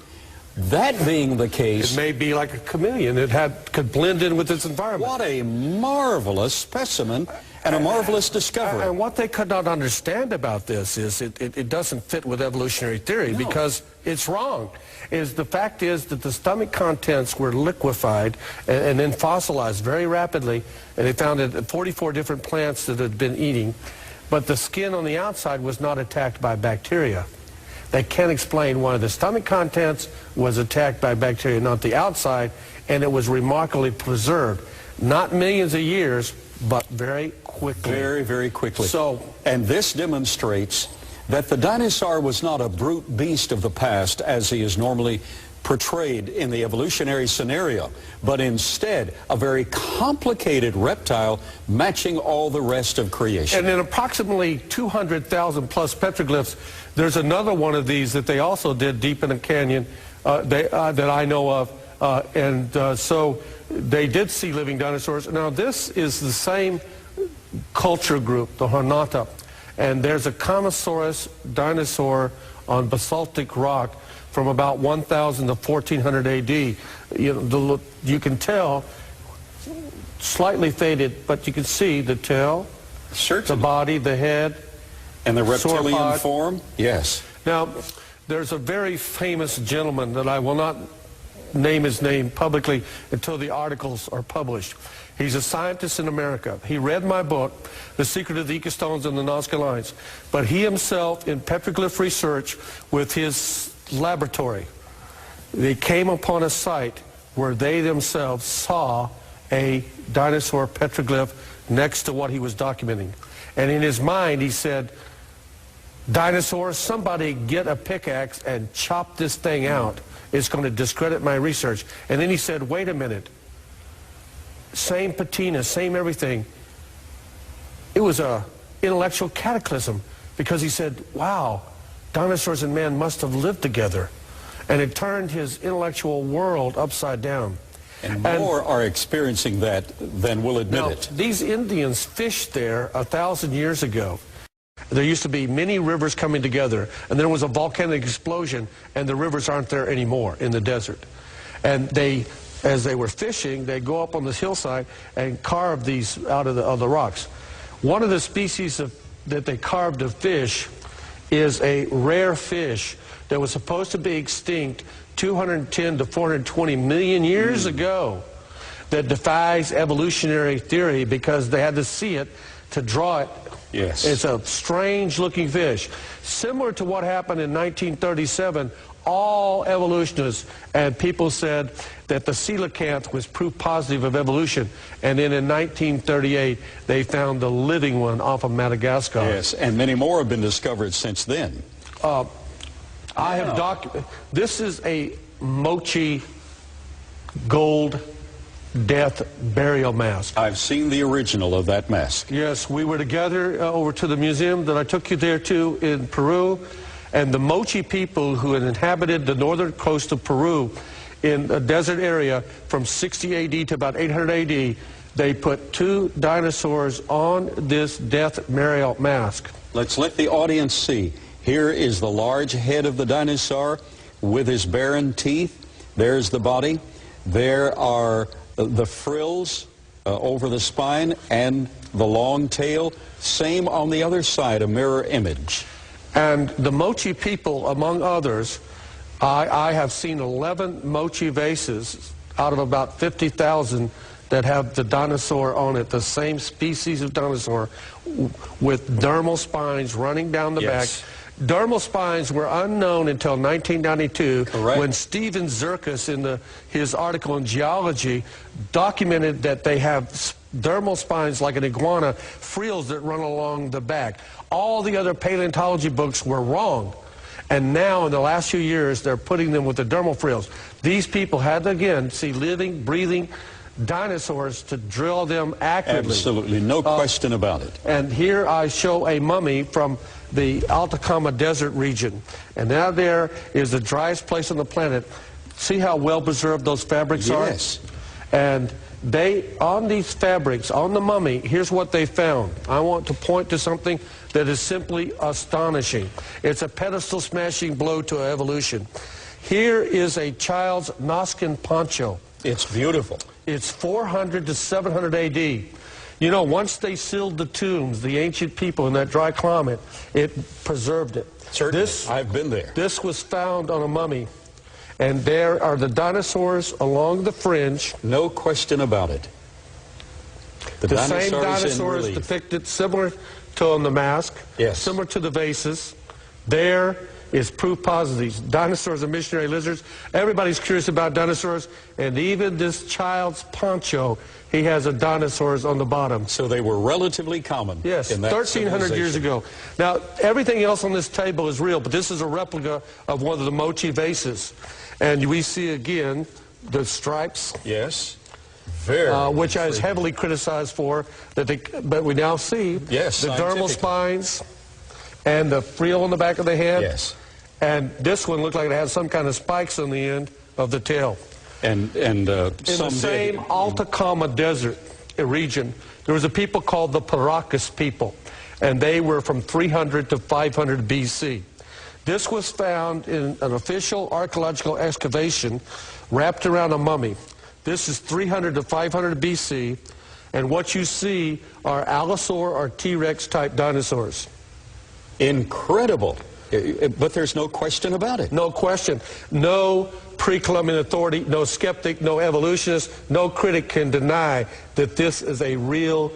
That being the case... It may be like a chameleon. It could blend in with its environment. What a marvelous specimen. and a marvelous discovery. And what they could not understand about this is it doesn't fit with evolutionary theory because it's wrong. The fact is that the stomach contents were liquefied and then fossilized very rapidly, and they found it 44 different plants that had been eating, but the skin on the outside was not attacked by bacteria. They can't explain why the stomach contents was attacked by bacteria, not the outside, and it was remarkably preserved. Not millions of years, but very quickly. Very, very quickly. And this demonstrates that the dinosaur was not a brute beast of the past as he is normally portrayed in the evolutionary scenario, but instead a very complicated reptile matching all the rest of creation. And in approximately 200,000 plus petroglyphs, there's another one of these that they also did deep in a canyon that I know of. So they did see living dinosaurs. Now this is the same culture group, the Hornata, and there's a Comosaurus dinosaur on basaltic rock from about 1000 to 1400 AD. You can tell, slightly faded, but you can see the tail, the body, the head, and the reptilian form. Yes. Now, there's a very famous gentleman that I will not name his name publicly until the articles are published. He's a scientist in America. He read my book, The Secret of the Ecostones and the Nazca Lines, but he himself, in petroglyph research with his laboratory, they came upon a site where they themselves saw a dinosaur petroglyph next to what he was documenting. And in his mind, he said, dinosaurs, somebody get a pickaxe and chop this thing out. It's going to discredit my research. And then he said, wait a minute. Same patina, same everything. It was an intellectual cataclysm because he said, wow, dinosaurs and man must have lived together. And it turned his intellectual world upside down. And more are experiencing that than will admit it. These Indians fished there 1,000 years ago. There used to be many rivers coming together, and there was a volcanic explosion, and the rivers aren't there anymore in the desert. And they, as they were fishing, they go up on this hillside and carve these out of the rocks. One of the species that they carved of fish is a rare fish that was supposed to be extinct 210 to 420 million years ago that defies evolutionary theory because they had to see it to draw it. Yes. It's a strange-looking fish. Similar to what happened in 1937, all evolutionists and people said that the coelacanth was proof positive of evolution. And then in 1938, they found the living one off of Madagascar. Yes, and many more have been discovered since then. I have documented. This is a Mochi gold death burial mask. I've seen the original of that mask. Yes, we were together over to the museum that I took you there to in Peru, and the Mochi people who had inhabited the northern coast of Peru in a desert area from 60 AD to about 800 AD, they put 2 dinosaurs on this death burial mask. Let's let the audience see. Here is the large head of the dinosaur with his barren teeth. There's the body. There are the frills over the spine and the long tail. Same on the other side, a mirror image. And the Mochi people, among others, I have seen 11 Mochi vases out of about 50,000 that have the dinosaur on it, the same species of dinosaur with dermal spines running down the back. Dermal spines were unknown until 1992 when Stephen Zirkus in his article in Geology documented that they have dermal spines like an iguana, frills that run along the back. All the other paleontology books were wrong. And now in the last few years they're putting them with the dermal frills. These people had to again see living, breathing dinosaurs to drill them accurately. Absolutely, no question about it. And here I show a mummy from the Atacama Desert region. And now there is the driest place on the planet. See how well preserved those fabrics are? Yes. And they, on these fabrics, on the mummy, here's what they found. I want to point to something that is simply astonishing. It's a pedestal smashing blow to evolution. Here is a child's Nazcan poncho. It's beautiful. It's 400 to 700 AD. You know, once they sealed the tombs, the ancient people in that dry climate, it preserved it. Certainly, I've been there. This was found on a mummy, and there are the dinosaurs along the fringe. No question about it. The same dinosaurs depicted similar to on the mask, similar to the vases. There is proof positive. These dinosaurs are missionary lizards. Everybody's curious about dinosaurs, and even this child's poncho, he has a dinosaurs on the bottom. So they were relatively common. Yes, in that 1,300 years ago. Now, everything else on this table is real, but this is a replica of one of the mochi vases. And we see again the stripes. Yes. Very which I was heavily criticized for, but we now see the dermal spines and the frill on the back of the head. Yes. And this one looked like it had some kind of spikes on the end of the tail. In the same Atacama Desert region, there was a people called the Paracas people, and they were from 300 to 500 BC. This was found in an official archaeological excavation wrapped around a mummy. This is 300 to 500 BC, and what you see are Allosaur or T-Rex type dinosaurs. Incredible. But there's no question about it. No question. No pre-Columbian authority, no skeptic, no evolutionist, no critic can deny that this is a real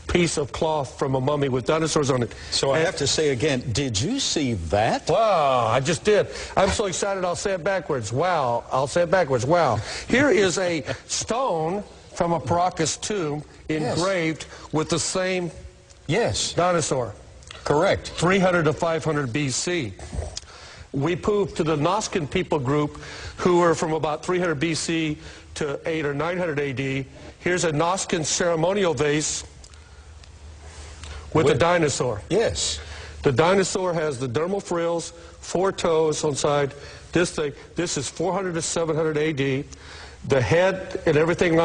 piece of cloth from a mummy with dinosaurs on it. So I have to say again, did you see that? Wow, I just did. I'm so excited I'll say it backwards. Wow, I'll say it backwards. Wow. Here is a stone from a Paracas tomb engraved with the same dinosaur. Correct. 300 to 500 BC. We proved to the Noscan people group, who were from about 300 BC to 800 or 900 AD. Here's a Noscan ceremonial vase with a dinosaur. Yes. The dinosaur has the dermal frills, 4 toes on side. This is 400 to 700 AD. The head and everything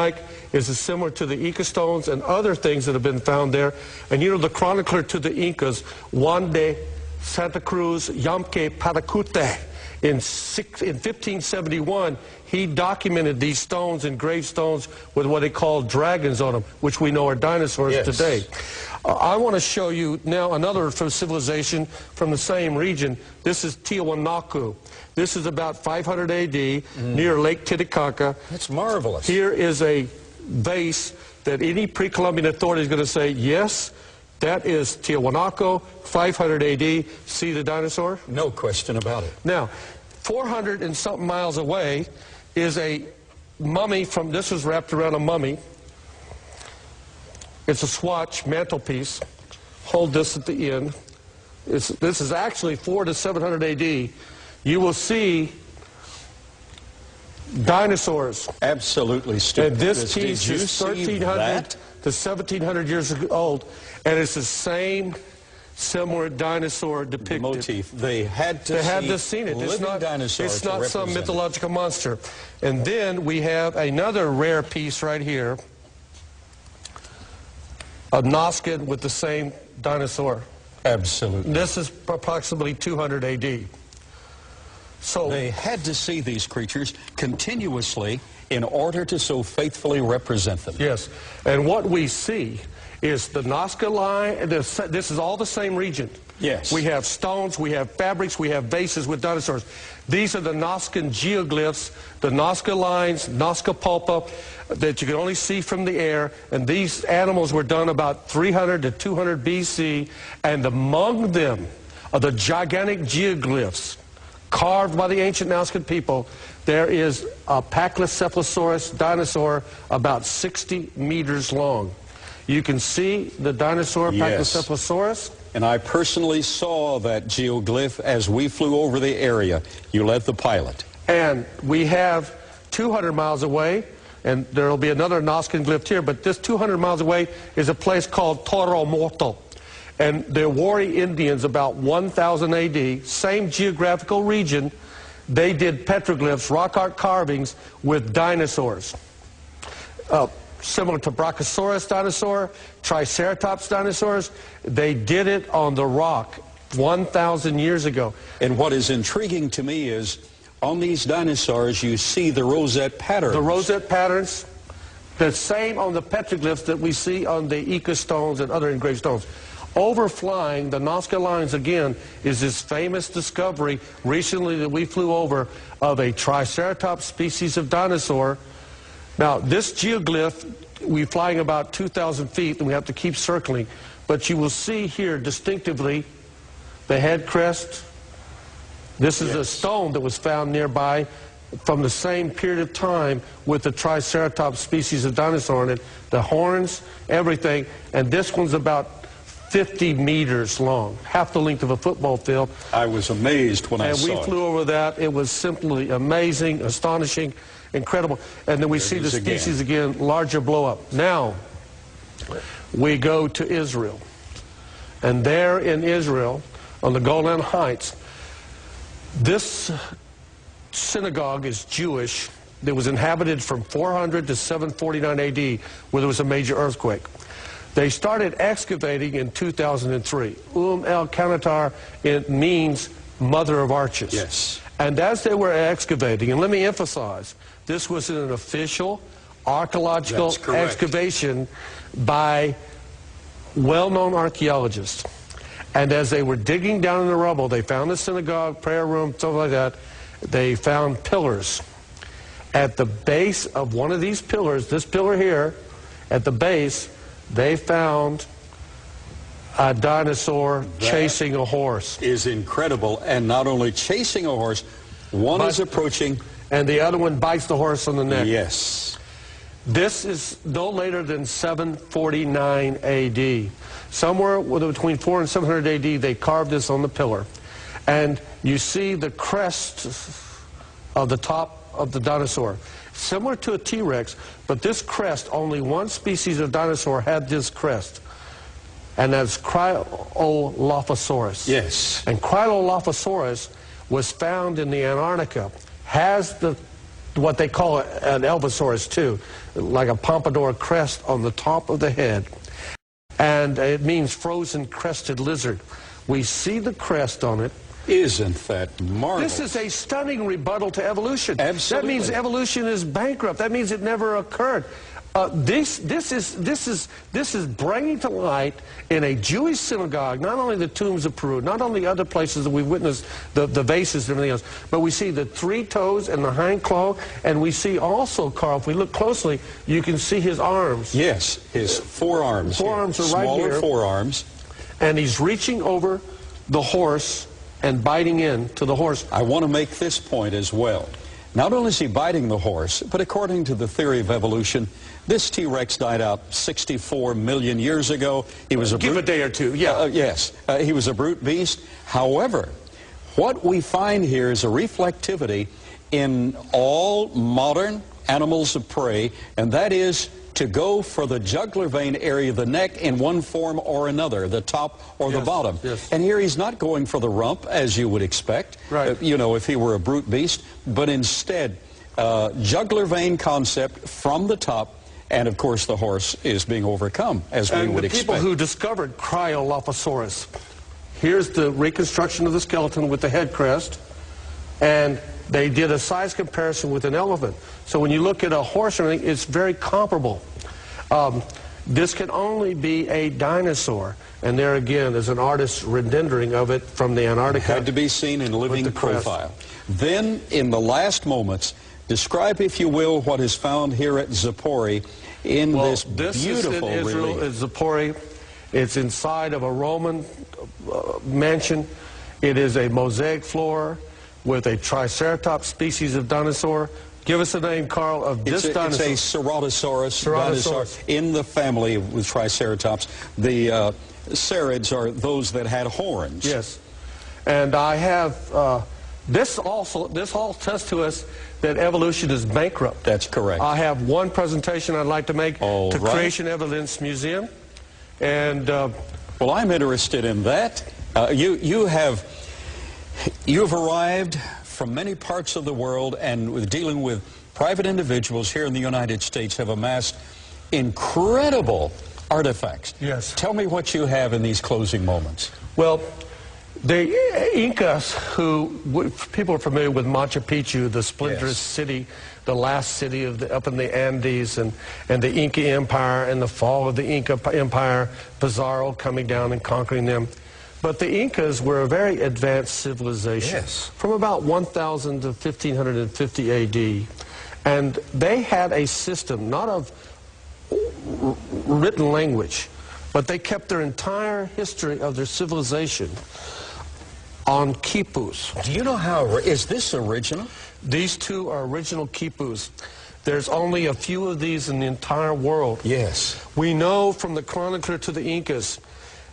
is similar to the Inca stones and other things that have been found there. And you know, the chronicler to the Incas, Juan de Santa Cruz Yamque Paracute, in 1571, he documented these stones and gravestones with what they call dragons on them, which we know are dinosaurs today. I want to show you now another civilization from the same region. This is Tiwanaku. This is about 500 AD near Lake Titicaca. That's marvelous. Here is a vase that any pre-Columbian authority is going to say, yes, that is Tiwanaku, 500 AD. See the dinosaur? No question about it. Now, 400 and something miles away is a mummy from, this was wrapped around a mummy. It's a swatch mantelpiece. Hold this at the end. This is actually 400 to 700 AD. You will see dinosaurs. Absolutely stupid. And this piece is 1,300 to 1,700 years old, and it's the same similar dinosaur depicted. Motif. They had to seen it. Dinosaurs. It's not some mythological monster. And then we have another rare piece right here, a Noscan with the same dinosaur. Absolutely. This is approximately 200 AD. So they had to see these creatures continuously in order to so faithfully represent them. Yes. And what we see is the Nazca line. This is all the same region. Yes. We have stones, we have fabrics, we have vases with dinosaurs. These are the Nazcan geoglyphs, the Nazca lines, Nazca pulpa, that you can only see from the air. And these animals were done about 300 to 200 BC. And among them are the gigantic geoglyphs carved by the ancient Nazcan people. There is a Pachycephalosaurus dinosaur about 60 meters long. You can see the dinosaur Pachycephalosaurus. And I personally saw that geoglyph as we flew over the area. You led the pilot. And we have 200 miles away, and there will be another Nazcan glyph here, but this 200 miles away is a place called Toro Morto. And the Wari Indians, about 1000 AD, same geographical region, they did petroglyphs, rock art carvings with dinosaurs. Similar to Brachiosaurus dinosaur, Triceratops dinosaurs. They did it on the rock 1,000 years ago. And what is intriguing to me is on these dinosaurs you see the rosette patterns. The rosette patterns. the same on the petroglyphs that we see on the Ica stones and other engraved stones. Overflying the Nazca lines again is this famous discovery recently that we flew over of a Triceratops species of dinosaur. Now, this geoglyph, we're flying about 2,000 feet, and we have to keep circling. But you will see here distinctively the head crest. This is a stone that was found nearby from the same period of time with the Triceratops species of dinosaur in it. The horns, everything. And this one's about 50 meters long, half the length of a football field. I was amazed when I saw it. And we flew over that. It was simply amazing, astonishing, incredible. And then we see the species again, larger blow up. Now, we go to Israel. And there in Israel, on the Golan Heights, this synagogue is Jewish. It was inhabited from 400 to 749 AD, where there was a major earthquake. They started excavating in 2003. El Kanatar, it means mother of arches. Yes. And as they were excavating, and let me emphasize, this was an official archaeological excavation by well-known archaeologists. And as they were digging down in the rubble, they found the synagogue, prayer room, stuff like that. They found pillars. At the base of one of these pillars, this pillar here, at the base, they found a dinosaur chasing a horse. Is incredible. And not only chasing a horse, one is approaching. And the other one bites the horse on the neck. Yes. This is no later than 749 AD. Somewhere between 400 and 700 AD, they carved this on the pillar. And you see the crest of the top of the dinosaur. Similar to a T-Rex, but this crest, only one species of dinosaur had this crest. And that's Cryolophosaurus. Yes. And Cryolophosaurus was found in the Antarctica. Has what they call an Elvosaurus too, like a pompadour crest on the top of the head. And it means frozen crested lizard. We see the crest on it. Isn't that marvelous? This is a stunning rebuttal to evolution. Absolutely. That means evolution is bankrupt. That means it never occurred. This is bringing to light in a Jewish synagogue not only the tombs of Peru, not only other places that we've witnessed the vases and everything else, but we see the 3 toes and the hind claw, and we see also, Carl, if we look closely, you can see his arms. Yes, his forearms. Forearms are right here. Smaller forearms. And he's reaching over the horse and biting into the horse. I want to make this point as well. Not only is he biting the horse, but according to the theory of evolution, this T-Rex died out 64 million years ago. He was a Give a day or two, yeah. Yes, he was a brute beast. However, what we find here is a reflectivity in all modern animals of prey, and that is to go for the jugular vein area of the neck in one form or another, the top or the bottom. Yes. And here he's not going for the rump, as you would expect, you know, if he were a brute beast, but instead, jugular vein concept from the top, and of course the horse is being overcome, as we would expect. And the people who discovered Cryolophosaurus, here's the reconstruction of the skeleton with the head crest, and they did a size comparison with an elephant. So when you look at a horse or anything, it's very comparable. This can only be a dinosaur. And there again is an artist's rendering of it from the Antarctica. Had to be seen in living profile. Then, in the last moments, describe, if you will, what is found here at Zipori in this beautiful is in Israel, at Zipori. It's inside of a Roman mansion. It is a mosaic floor with a Triceratops species of dinosaur. Give us a name, Carl, of this dinosaur. It's a Ceratosaurus dinosaur in the family with Triceratops. The cerids are those that had horns. Yes. And I have, this all tests to us that evolution is bankrupt. That's correct. I have one presentation I'd like to make to Creation Evidence Museum. And well, I'm interested in that. You have arrived from many parts of the world, and with dealing with private individuals here in the United States, have amassed incredible artifacts. Yes. Tell me what you have in these closing moments. Well, The Incas, who people are familiar with Machu Picchu, the splinterous city, the last city up in the Andes, and the Inca Empire and the fall of the Inca Empire, Pizarro coming down and conquering them. But the Incas were a very advanced civilization from about 1000 to 1550 AD. And they had a system, not of written language, but they kept their entire history of their civilization on quipus. Do you know how, is this original? These two are original quipus. There's only a few of these in the entire world. Yes. We know from the chronicler to the Incas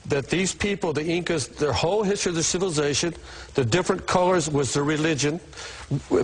that these people, the Incas, their whole history of the civilization, the different colors was their religion,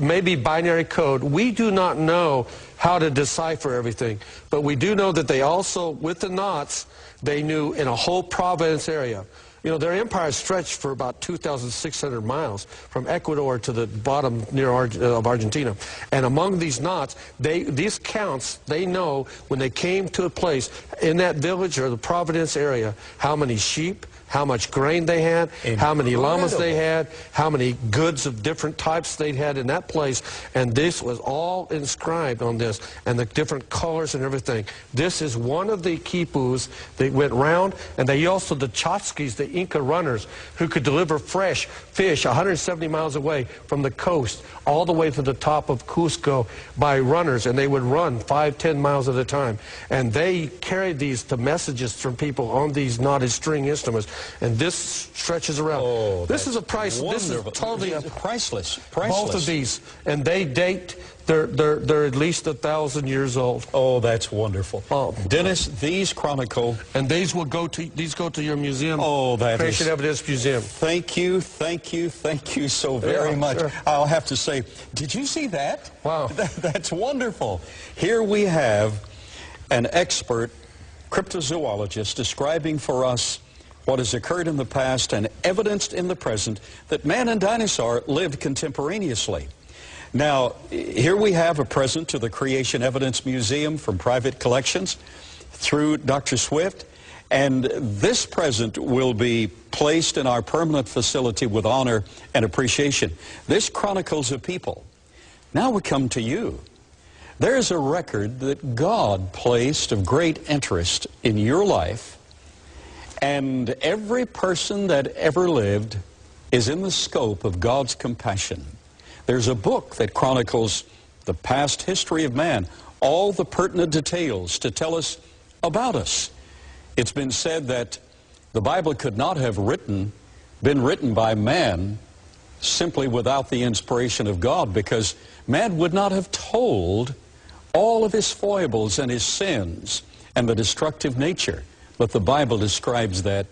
maybe binary code. We do not know how to decipher everything, but we do know that they also, with the knots, they knew in a whole province area. You know, their empire stretched for about 2,600 miles from Ecuador to the bottom of Argentina. And among these knots, these counts, they know when they came to a place in that village or the Providence area, how many sheep, how much grain they had, how many llamas they had, how many goods of different types they had in that place. And this was all inscribed on this, and the different colors and everything. This is one of the quipus that went round, and they also, the Chotskis, the Inca runners, who could deliver fresh fish 170 miles away from the coast, all the way to the top of Cusco by runners, and they would run 5-10 miles at a time. And they carried these to messages from people on these knotted string instruments. And this stretches around. Oh, this is a price. This is totally priceless. Both of these, and they date. They're at least 1,000 years old. Oh, that's wonderful. Oh, Dennis, these chronicle, and these will go to your museum. Oh, that Creation Evidence Museum. Thank you so very much. Sure. I'll have to say, did you see that? Wow, that's wonderful. Here we have an expert cryptozoologist describing for us what has occurred in the past and evidenced in the present that man and dinosaur lived contemporaneously. Now, here we have a present to the Creation Evidence Museum from private collections through Dr. Swift, and this present will be placed in our permanent facility with honor and appreciation. This chronicles a people. Now we come to you. There's a record that God placed of great interest in your life, and every person that ever lived is in the scope of God's compassion. There's a book that chronicles the past history of man, all the pertinent details to tell us about us. It's been said that the Bible could not have been written by man simply without the inspiration of God, because man would not have told all of his foibles and his sins and the destructive nature. But the Bible describes that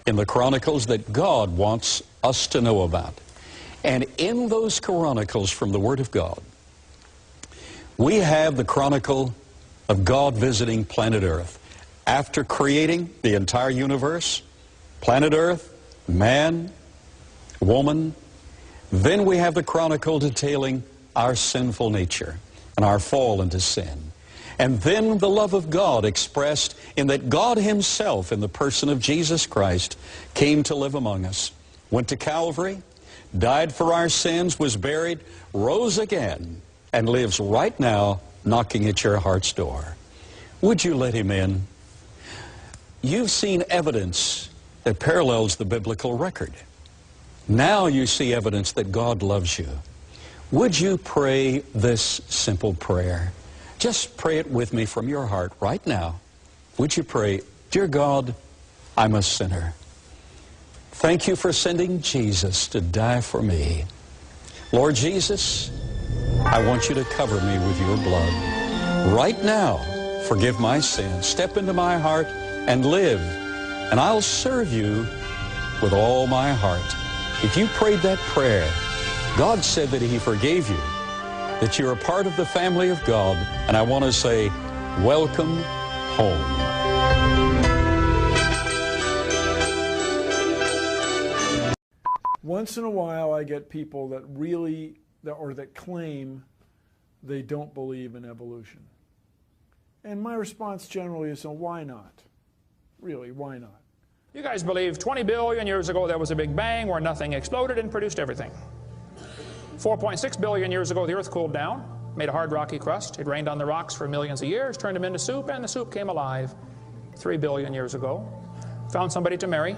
in the Chronicles that God wants us to know about. And in those Chronicles from the Word of God, we have the Chronicle of God visiting planet Earth. After creating the entire universe, planet Earth, man, woman, then we have the Chronicle detailing our sinful nature and our fall into sin. And then the love of God expressed in that God Himself, in the person of Jesus Christ, came to live among us, went to Calvary, died for our sins, was buried, rose again, and lives right now knocking at your heart's door. Would you let Him in? You've seen evidence that parallels the biblical record. Now you see evidence that God loves you. Would you pray this simple prayer? Just pray it with me from your heart right now. Would you pray, Dear God, I'm a sinner. Thank you for sending Jesus to die for me. Lord Jesus, I want you to cover me with your blood. Right now, forgive my sins. Step into my heart and live, and I'll serve you with all my heart. If you prayed that prayer, God said that He forgave you, that you're a part of the family of God, and I want to say, welcome home. Once in a while I get people that that claim they don't believe in evolution. And my response generally is, why not? Really, why not? You guys believe 20 billion years ago there was a Big Bang where nothing exploded and produced everything. 4.6 billion years ago the Earth cooled down, made a hard rocky crust. It rained on the rocks for millions of years, turned them into soup, and the soup came alive 3 billion years ago. Found somebody to marry,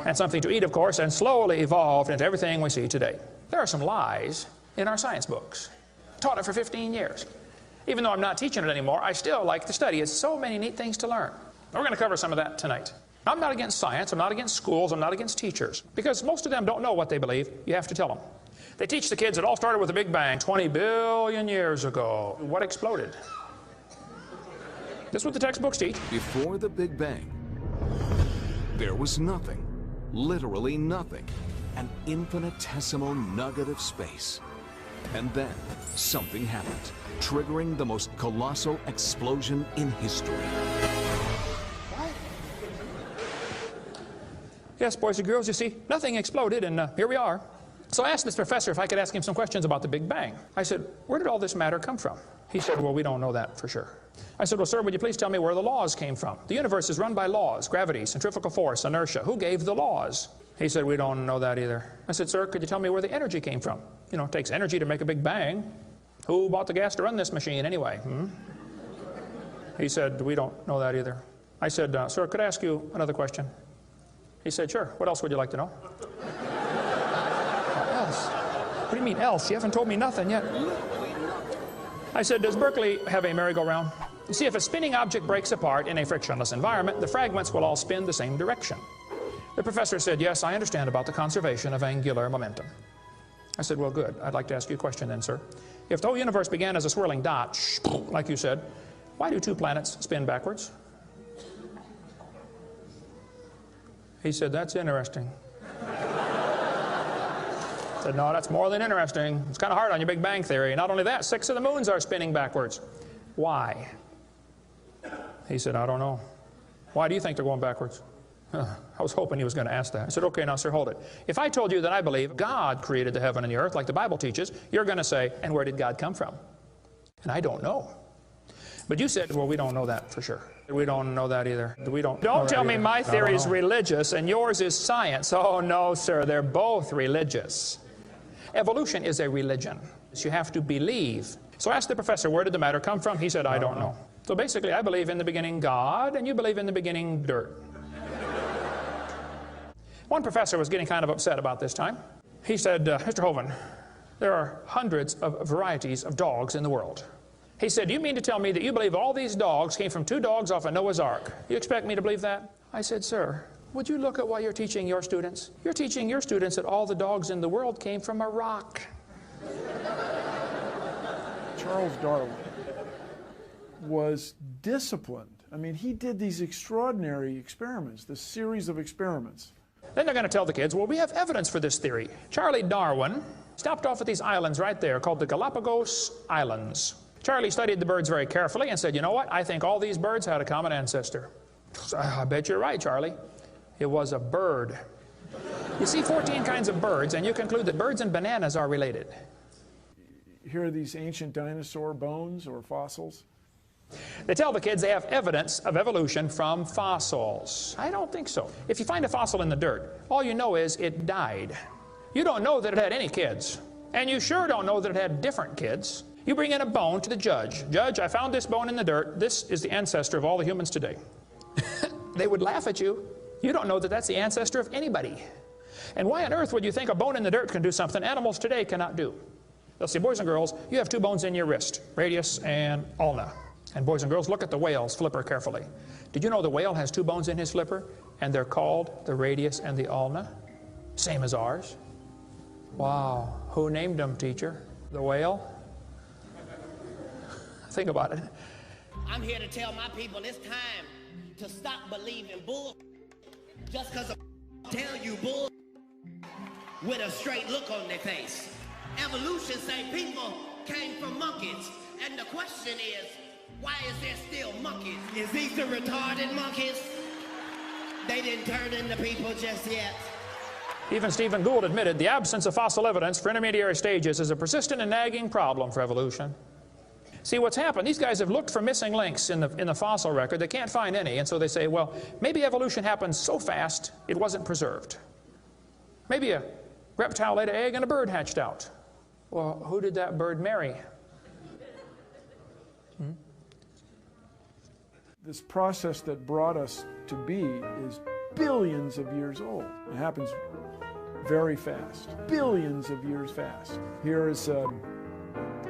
and something to eat, of course, and slowly evolved into everything we see today. There are some lies in our science books. Taught it for 15 years. Even though I'm not teaching it anymore, I still like to study. It's so many neat things to learn. We're going to cover some of that tonight. I'm not against science, I'm not against schools, I'm not against teachers, because most of them don't know what they believe. You have to tell them. They teach the kids it all started with a Big Bang 20 billion years ago. What exploded? This is what the textbooks teach. Before the Big Bang, there was nothing, literally nothing, an infinitesimal nugget of space. And then something happened, triggering the most colossal explosion in history. Yes, boys and girls, you see, nothing exploded, and here we are. So I asked this professor if I could ask him some questions about the Big Bang. I said, where did all this matter come from? He said, well, we don't know that for sure. I said, well, sir, would you please tell me where the laws came from? The universe is run by laws, gravity, centrifugal force, inertia. Who gave the laws? He said, we don't know that either. I said, sir, could you tell me where the energy came from? You know, it takes energy to make a Big Bang. Who bought the gas to run this machine anyway? He said, we don't know that either. I said, sir, could I ask you another question? He said, sure. What else would you like to know? Else? What do you mean else? You haven't told me nothing yet. I said, does Berkeley have a merry-go-round? You see, if a spinning object breaks apart in a frictionless environment, the fragments will all spin the same direction. The professor said, yes, I understand about the conservation of angular momentum. I said, well, good. I'd like to ask you a question then, sir. If the whole universe began as a swirling dot, like you said, why do 2 planets spin backwards? He said, that's interesting. I said, no, that's more than interesting. It's kind of hard on your Big Bang theory. Not only that, 6 of the moons are spinning backwards. Why? He said, I don't know. Why do you think they're going backwards? I was hoping he was going to ask that. I said, okay, now, sir, hold it. If I told you that I believe God created the heaven and the earth, like the Bible teaches, you're going to say, and where did God come from? And I don't know. But you said, well, we don't know that for sure. We don't know that either. Don't tell me my theory is religious and yours is science. Oh, no, sir, they're both religious. Evolution is a religion. You have to believe. So I asked the professor, where did the matter come from? He said, I don't know. So basically, I believe in the beginning God, and you believe in the beginning dirt. One professor was getting kind of upset about this time. He said, Mr. Hovind, there are hundreds of varieties of dogs in the world. He said, do you mean to tell me that you believe all these dogs came from 2 dogs off of Noah's Ark? You expect me to believe that? I said, sir, would you look at what you're teaching your students? You're teaching your students that all the dogs in the world came from a rock. Charles Darwin was disciplined. I mean, he did these extraordinary experiments, this series of experiments. Then they're going to tell the kids, well, we have evidence for this theory. Charlie Darwin stopped off at these islands right there called the Galapagos Islands. Charlie studied the birds very carefully and said, you know what? I think all these birds had a common ancestor. I bet you're right, Charlie. It was a bird. You see 14 kinds of birds, and you conclude that birds and bananas are related. Here are these ancient dinosaur bones or fossils. They tell the kids they have evidence of evolution from fossils. I don't think so. If you find a fossil in the dirt, all you know is it died. You don't know that it had any kids. And you sure don't know that it had different kids. You bring in a bone to the judge. Judge, I found this bone in the dirt. This is the ancestor of all the humans today. They would laugh at you. You don't know that that's the ancestor of anybody. And why on earth would you think a bone in the dirt can do something animals today cannot do? They'll say, boys and girls, you have 2 bones in your wrist, radius and ulna. And boys and girls, look at the whale's flipper carefully. Did you know the whale has 2 bones in his flipper? And they're called the radius and the ulna? Same as ours. Wow. Who named them, teacher? The whale? Think about it. I'm here to tell my people it's time to stop believing bull just because I tell you bull with a straight look on their face. Evolution say people came from monkeys, and the question is, why is there still monkeys? Is these the retarded monkeys? They didn't turn into people just yet. Even Stephen Gould admitted the absence of fossil evidence for intermediary stages is a persistent and nagging problem for evolution. See, what's happened, these guys have looked for missing links in the fossil record. They can't find any, and so they say, well, maybe evolution happened so fast it wasn't preserved. Maybe a reptile laid an egg and a bird hatched out. Well, who did that bird marry? This process that brought us to be is billions of years old. It happens very fast, billions of years fast. Here is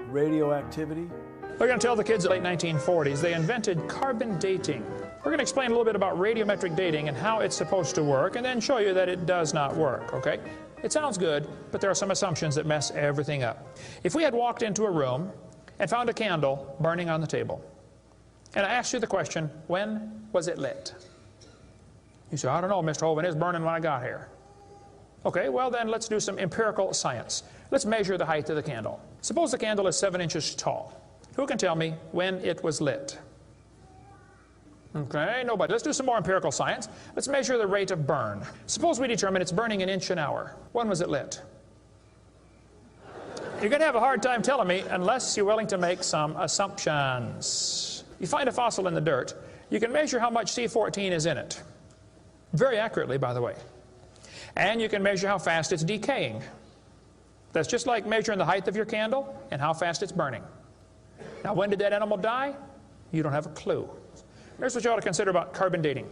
radioactivity. We're going to tell the kids in the late 1940s they invented carbon dating. We're going to explain a little bit about radiometric dating and how it's supposed to work, and then show you that it does not work, okay? It sounds good, but there are some assumptions that mess everything up. If we had walked into a room and found a candle burning on the table, and I asked you the question, when was it lit? You say, I don't know, Mr. Hovind, it's burning when I got here. Okay, well then let's do some empirical science. Let's measure the height of the candle. Suppose the candle is 7 inches tall. Who can tell me when it was lit? Okay, nobody. Let's do some more empirical science. Let's measure the rate of burn. Suppose we determine it's burning an inch an hour. When was it lit? You're going to have a hard time telling me unless you're willing to make some assumptions. You find a fossil in the dirt, you can measure how much C14 is in it. Very accurately, by the way. And you can measure how fast it's decaying. That's just like measuring the height of your candle and how fast it's burning. Now, when did that animal die? You don't have a clue. Here's what you ought to consider about carbon dating.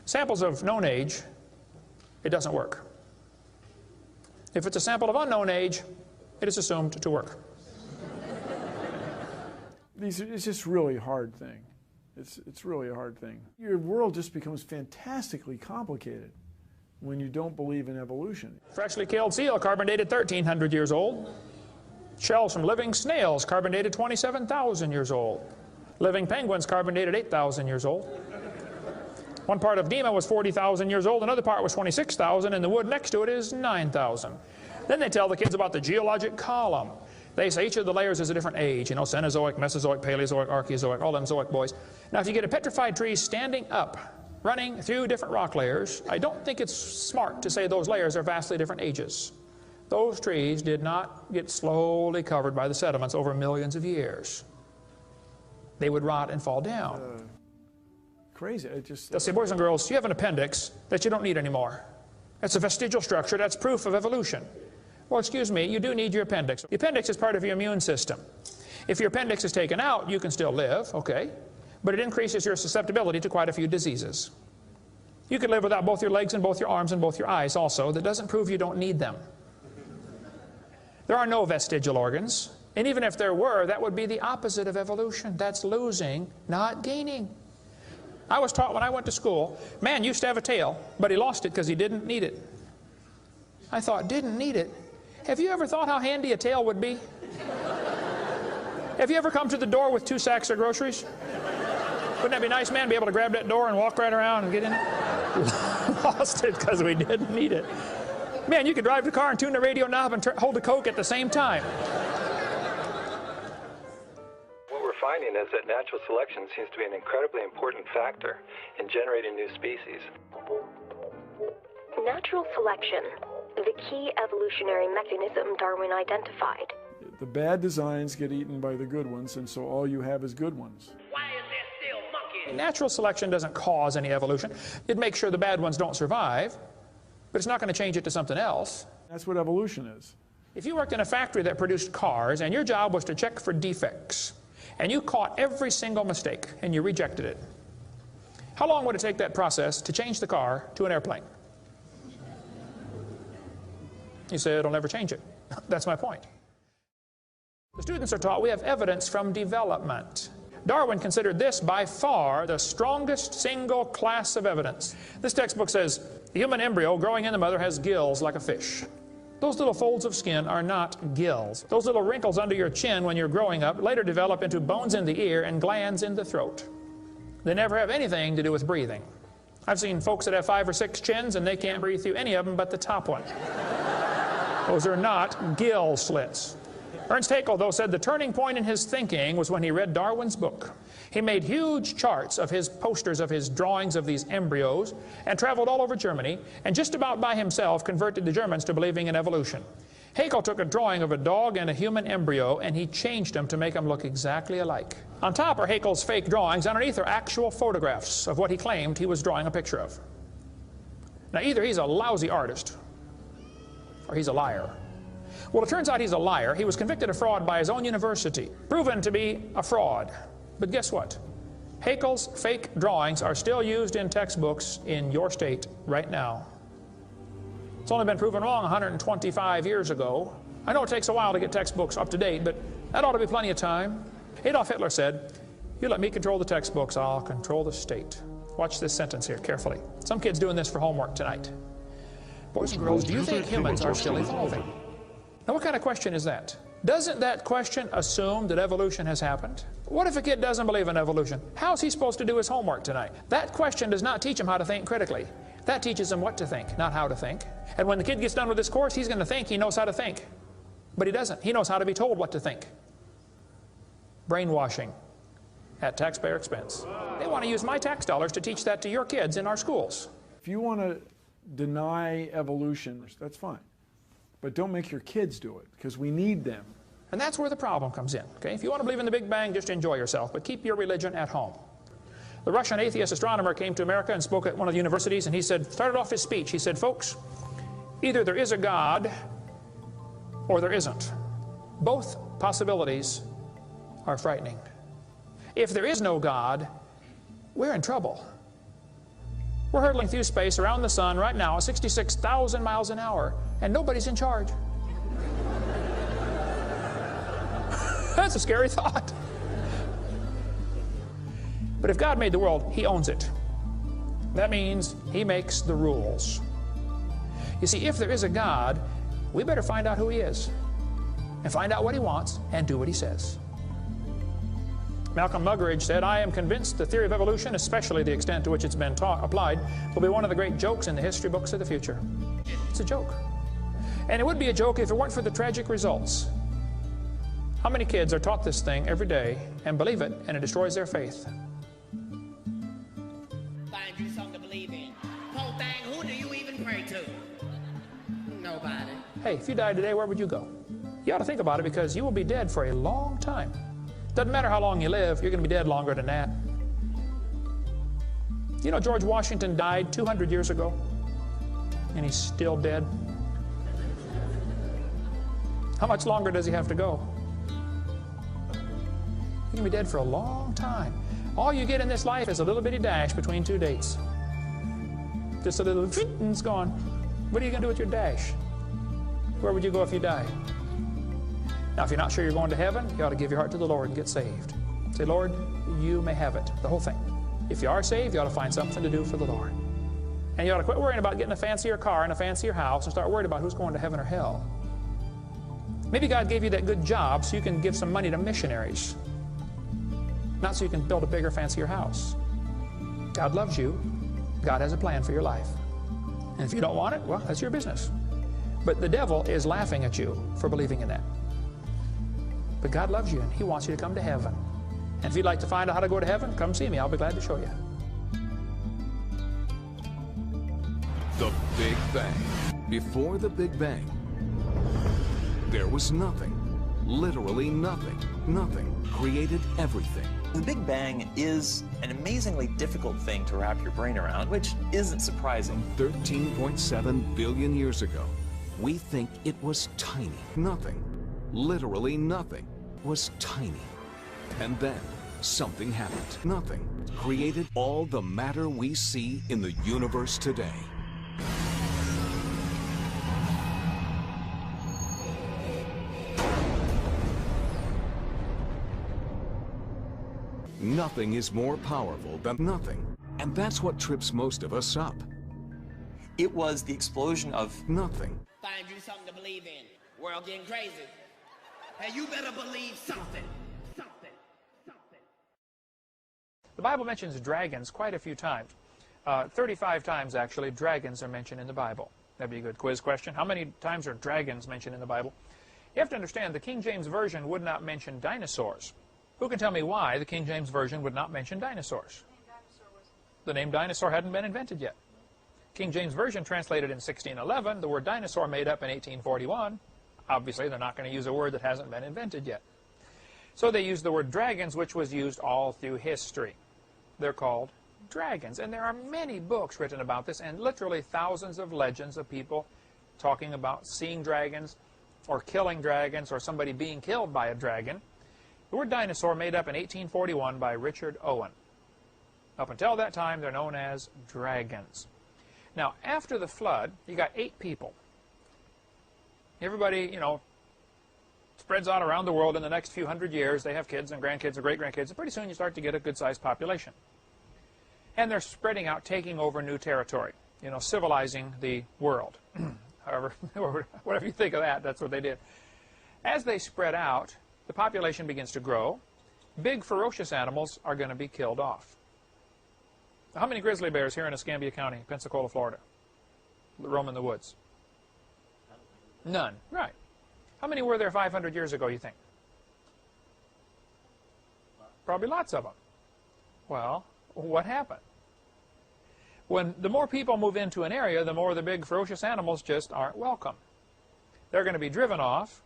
Samples of known age, it doesn't work. If it's a sample of unknown age, it is assumed to work. It's just really a hard thing. It's really a hard thing. Your world just becomes fantastically complicated when you don't believe in evolution. Freshly killed seal, carbon dated 1,300 years old. Shells from living snails, carbon dated 27,000 years old. Living penguins, carbon dated 8,000 years old. One part of Dima was 40,000 years old, another part was 26,000, and the wood next to it is 9,000. Then they tell the kids about the geologic column. They say each of the layers is a different age, you know, Cenozoic, Mesozoic, Paleozoic, Archeozoic, all them zoic boys. Now, if you get a petrified tree standing up, running through different rock layers, I don't think it's smart to say those layers are vastly different ages. Those trees did not get slowly covered by the sediments over millions of years. They would rot and fall down. Crazy. They'll say, boys and girls, you have an appendix that you don't need anymore. That's a vestigial structure. That's proof of evolution. Well, excuse me, you do need your appendix. The appendix is part of your immune system. If your appendix is taken out, you can still live, okay, but it increases your susceptibility to quite a few diseases. You could live without both your legs and both your arms and both your eyes also. That doesn't prove you don't need them. There are no vestigial organs, and even if there were, that would be the opposite of evolution. That's losing, not gaining. I was taught when I went to school, man used to have a tail, but he lost it because he didn't need it. I thought, didn't need it? Have you ever thought how handy a tail would be? Have you ever come to the door with 2 sacks of groceries? Wouldn't that be nice, man, be able to grab that door and walk right around and get in it? Lost it because we didn't need it. Man, you could drive the car and tune the radio knob and hold the Coke at the same time. What we're finding is that natural selection seems to be an incredibly important factor in generating new species. Natural selection, the key evolutionary mechanism Darwin identified. The bad designs get eaten by the good ones, and so all you have is good ones. Natural selection doesn't cause any evolution. It makes sure the bad ones don't survive, but it's not going to change it to something else. That's what evolution is. If you worked in a factory that produced cars, and your job was to check for defects, and you caught every single mistake, and you rejected it, how long would it take that process to change the car to an airplane? You say it'll never change it. That's my point. The students are taught we have evidence from development. Darwin considered this by far the strongest single class of evidence. This textbook says, the human embryo growing in the mother has gills like a fish. Those little folds of skin are not gills. Those little wrinkles under your chin when you're growing up later develop into bones in the ear and glands in the throat. They never have anything to do with breathing. I've seen folks that have 5 or 6 chins and they can't breathe through any of them but the top one. Those are not gill slits. Ernst Haeckel, though, said the turning point in his thinking was when he read Darwin's book. He made huge charts of his posters of his drawings of these embryos and traveled all over Germany and just about by himself converted the Germans to believing in evolution. Haeckel took a drawing of a dog and a human embryo and he changed them to make them look exactly alike. On top are Haeckel's fake drawings. Underneath are actual photographs of what he claimed he was drawing a picture of. Now either he's a lousy artist or he's a liar. Well, it turns out he's a liar. He was convicted of fraud by his own university, proven to be a fraud. But guess what? Haeckel's fake drawings are still used in textbooks in your state right now. It's only been proven wrong 125 years ago. I know it takes a while to get textbooks up to date, but that ought to be plenty of time. Adolf Hitler said, "You let me control the textbooks, I'll control the state." Watch this sentence here carefully. Some kid's doing this for homework tonight. Boys and girls, do you think humans are still evolving? Now what kind of question is that? Doesn't that question assume that evolution has happened? What if a kid doesn't believe in evolution? How's he supposed to do his homework tonight? That question does not teach him how to think critically. That teaches him what to think, not how to think. And when the kid gets done with this course, he's going to think he knows how to think. But he doesn't. He knows how to be told what to think. Brainwashing at taxpayer expense. They want to use my tax dollars to teach that to your kids in our schools. If you want to deny evolution, that's fine. But don't make your kids do it, because we need them. And that's where the problem comes in. Okay? If you want to believe in the Big Bang, just enjoy yourself, but keep your religion at home. The Russian atheist astronomer came to America and spoke at one of the universities, and he said, started off his speech, he said, folks, either there is a God or there isn't. Both possibilities are frightening. If there is no God, we're in trouble. We're hurtling through space around the sun right now at 66,000 miles an hour, and nobody's in charge. That's a scary thought. But if God made the world, He owns it. That means He makes the rules. You see, if there is a God, we better find out who He is, and find out what He wants, and do what He says. Malcolm Muggeridge said, I am convinced the theory of evolution, especially the extent to which it's been applied, will be one of the great jokes in the history books of the future. It's a joke. And it would be a joke if it weren't for the tragic results. How many kids are taught this thing every day and believe it, and it destroys their faith? Find you something to believe in. Whole thing, who do you even pray to? Nobody. Hey, if you died today, where would you go? You ought to think about it, because you will be dead for a long time. Doesn't matter how long you live, you're going to be dead longer than that. You know, George Washington died 200 years ago, and he's still dead. How much longer does he have to go? You're going to be dead for a long time. All you get in this life is a little bitty dash between two dates. Just a little, and it's gone. What are you going to do with your dash? Where would you go if you die? Now, if you're not sure you're going to heaven, you ought to give your heart to the Lord and get saved. Say, Lord, you may have it, the whole thing. If you are saved, you ought to find something to do for the Lord. And you ought to quit worrying about getting a fancier car and a fancier house and start worrying about who's going to heaven or hell. Maybe God gave you that good job so you can give some money to missionaries, not so you can build a bigger, fancier house. God loves you. God has a plan for your life. And if you don't want it, well, that's your business. But the devil is laughing at you for believing in that. But God loves you, and He wants you to come to heaven. And if you'd like to find out how to go to heaven, come see me. I'll be glad to show you. The Big Bang. Before the Big Bang, there was nothing. Literally nothing. Nothing created everything. The Big Bang is an amazingly difficult thing to wrap your brain around, which isn't surprising. 13.7 billion years ago, we think it was tiny. Nothing. Literally nothing was tiny. And then something happened. Nothing created all the matter we see in the universe today. Nothing is more powerful than nothing. And that's what trips most of us up. It was the explosion of nothing. Find you something to believe in. World getting crazy. Hey, you better believe something. Something. The Bible mentions dragons quite a few times. 35 times, actually, dragons are mentioned in the Bible. That'd be a good quiz question. How many times are dragons mentioned in the Bible? You have to understand, the King James Version would not mention dinosaurs. Who can tell me why the King James Version would not mention dinosaurs? The name dinosaur hadn't been invented yet. King James Version translated in 1611, the word dinosaur made up in 1841. Obviously, they're not going to use a word that hasn't been invented yet. So they used the word dragons, which was used all through history. They're called dragons. And there are many books written about this, and literally thousands of legends of people talking about seeing dragons or killing dragons or somebody being killed by a dragon. The word dinosaur made up in 1841 by Richard Owen. Up until that time, they're known as dragons. Now, after the flood, you got 8 people. Everybody, spreads out around the world in the next few hundred years. They have kids and grandkids and great-grandkids, and pretty soon you start to get a good-sized population. And they're spreading out, taking over new territory, civilizing the world. However, whatever you think of that, that's what they did. As they spread out, the population begins to grow. Big, ferocious animals are going to be killed off. How many grizzly bears here in Escambia County, Pensacola, Florida, roam in the woods? None. Right. How many were there 500 years ago, you think? Probably lots of them. Well, what happened? When the more people move into an area, the more the big, ferocious animals just aren't welcome. They're going to be driven off,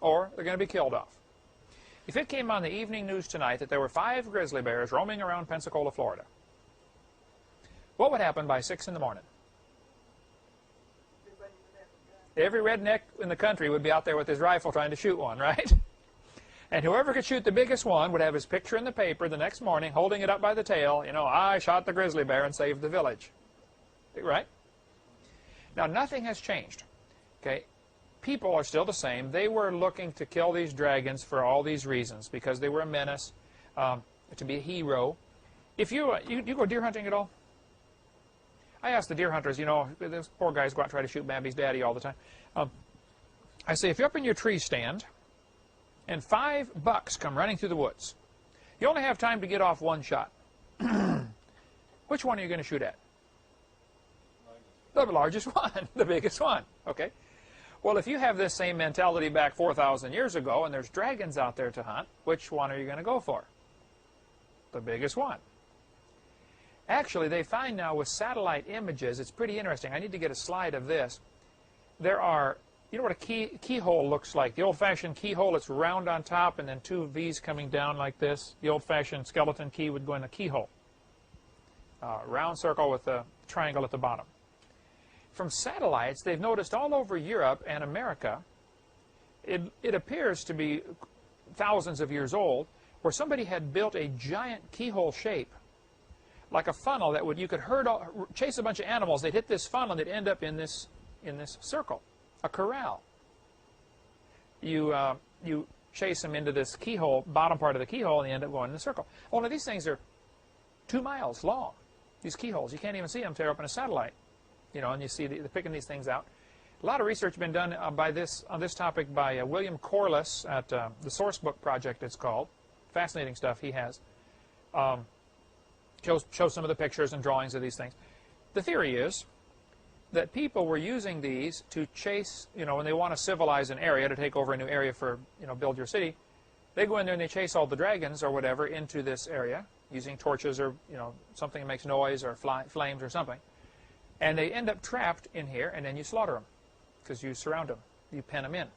or they're going to be killed off. If it came on the evening news tonight that there were 5 grizzly bears roaming around Pensacola, Florida, what would happen by 6 in the morning? Every redneck in the country would be out there with his rifle trying to shoot one, right? And whoever could shoot the biggest one would have his picture in the paper the next morning, holding it up by the tail. I shot the grizzly bear and saved the village. Right? Now, nothing has changed. Okay? People are still the same. They were looking to kill these dragons for all these reasons, because they were a menace, to be a hero. If you go deer hunting at all? I ask the deer hunters, those poor guys go out and try to shoot Babby's daddy all the time. I say, if you're up in your tree stand and 5 bucks come running through the woods, you only have time to get off 1 shot. Which one are you going to shoot at? The largest one, the biggest one. Okay. Well, if you have this same mentality back 4,000 years ago and there's dragons out there to hunt, which one are you going to go for? The biggest one. Actually, they find now with satellite images, it's pretty interesting. I need to get a slide of this. There are, you know what a keyhole looks like? The old-fashioned keyhole, it's round on top and then 2 V's coming down like this. The old-fashioned skeleton key would go in a keyhole. Round circle with a triangle at the bottom. From satellites, they've noticed all over Europe and America, it appears to be thousands of years old, where somebody had built a giant keyhole shape, like a funnel that you could chase a bunch of animals. They'd hit this funnel and they'd end up in this circle, a corral. You chase them into this keyhole, bottom part of the keyhole, and you end up going in the circle. Only these things are 2 miles long. These keyholes, you can't even see them tear up in a satellite. And you see they're picking these things out. A lot of research has been done on this topic by William Corliss at the Sourcebook Project, it's called. Fascinating stuff he has. Shows some of the pictures and drawings of these things. The theory is that people were using these to chase, when they want to civilize an area, to take over a new area for, build your city, they go in there and they chase all the dragons or whatever into this area using torches or, something that makes noise or flames or something. And they end up trapped in here, and then you slaughter them because you surround them. You pen them in.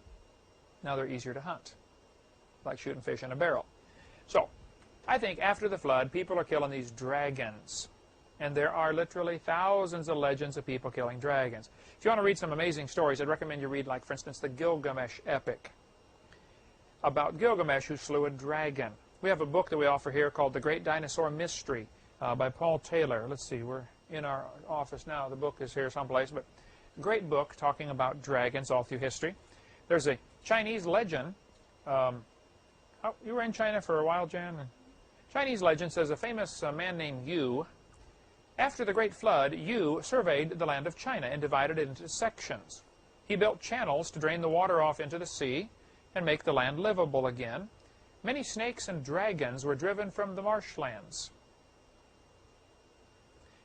Now they're easier to hunt, like shooting fish in a barrel. So, I think after the flood, people are killing these dragons. And there are literally thousands of legends of people killing dragons. If you want to read some amazing stories, I'd recommend you read, like, for instance, the Gilgamesh epic, about Gilgamesh who slew a dragon. We have a book that we offer here called The Great Dinosaur Mystery by Paul Taylor. Let's see, we're in our office now. The book is here someplace, but great book talking about dragons all through history. There's a Chinese legend. You were in China for a while, Jan? Chinese legend says a famous man named Yu, after the Great Flood, Yu surveyed the land of China and divided it into sections. He built channels to drain the water off into the sea and make the land livable again. Many snakes and dragons were driven from the marshlands.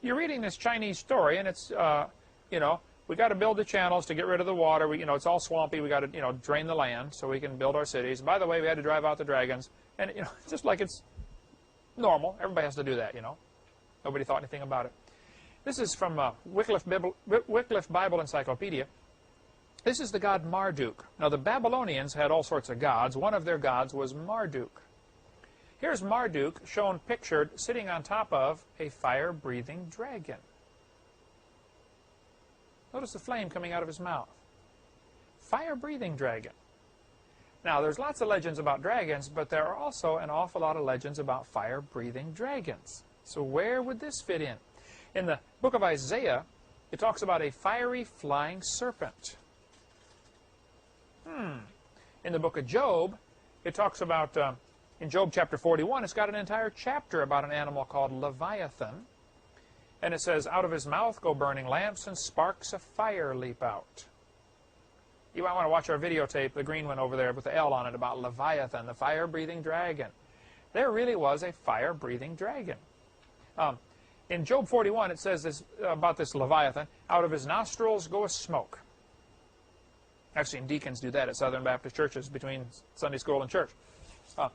You're reading this Chinese story, and it's, we got to build the channels to get rid of the water. It's all swampy. We got to, drain the land so we can build our cities. By the way, we had to drive out the dragons. And, just like it's normal. Everybody has to do that, Nobody thought anything about it. This is from Wycliffe Bible Encyclopedia. This is the god Marduk. Now, the Babylonians had all sorts of gods. One of their gods was Marduk. Here's Marduk shown pictured sitting on top of a fire-breathing dragon. Notice the flame coming out of his mouth. Fire-breathing dragon. Now, there's lots of legends about dragons, but there are also an awful lot of legends about fire-breathing dragons. So where would this fit in? In the book of Isaiah, it talks about a fiery flying serpent. In the book of Job, it talks about, in Job chapter 41, it's got an entire chapter about an animal called Leviathan. And it says, out of his mouth go burning lamps and sparks of fire leap out. You might want to watch our videotape, the green one over there with the L on it, about Leviathan, the fire-breathing dragon. There really was a fire-breathing dragon. In Job 41, it says this, about this Leviathan, out of his nostrils goeth smoke. I've seen deacons do that at Southern Baptist churches between Sunday school and church. It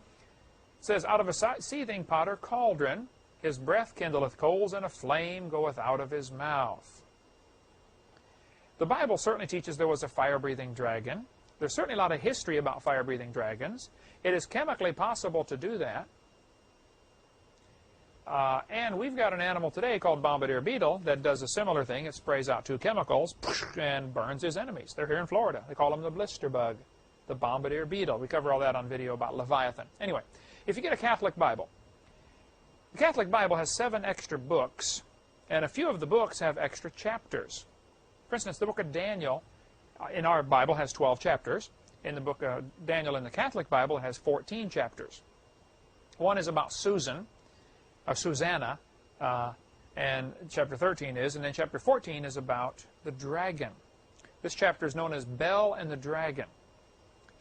says, out of a seething pot or cauldron, his breath kindleth coals, and a flame goeth out of his mouth. The Bible certainly teaches there was a fire-breathing dragon. There's certainly a lot of history about fire-breathing dragons. It is chemically possible to do that. And we've got an animal today called bombardier beetle that does a similar thing. It sprays out 2 chemicals and burns his enemies. They're here in Florida. They call them the blister bug, the bombardier beetle. We cover all that on video about Leviathan. Anyway, if you get a Catholic Bible, the Catholic Bible has 7 extra books, and a few of the books have extra chapters. For instance, the book of Daniel in our Bible has 12 chapters. In the book of Daniel in the Catholic Bible, it has 14 chapters. One is about Susanna, and chapter 13 is, and then chapter 14 is about the dragon. This chapter is known as Bel and the Dragon.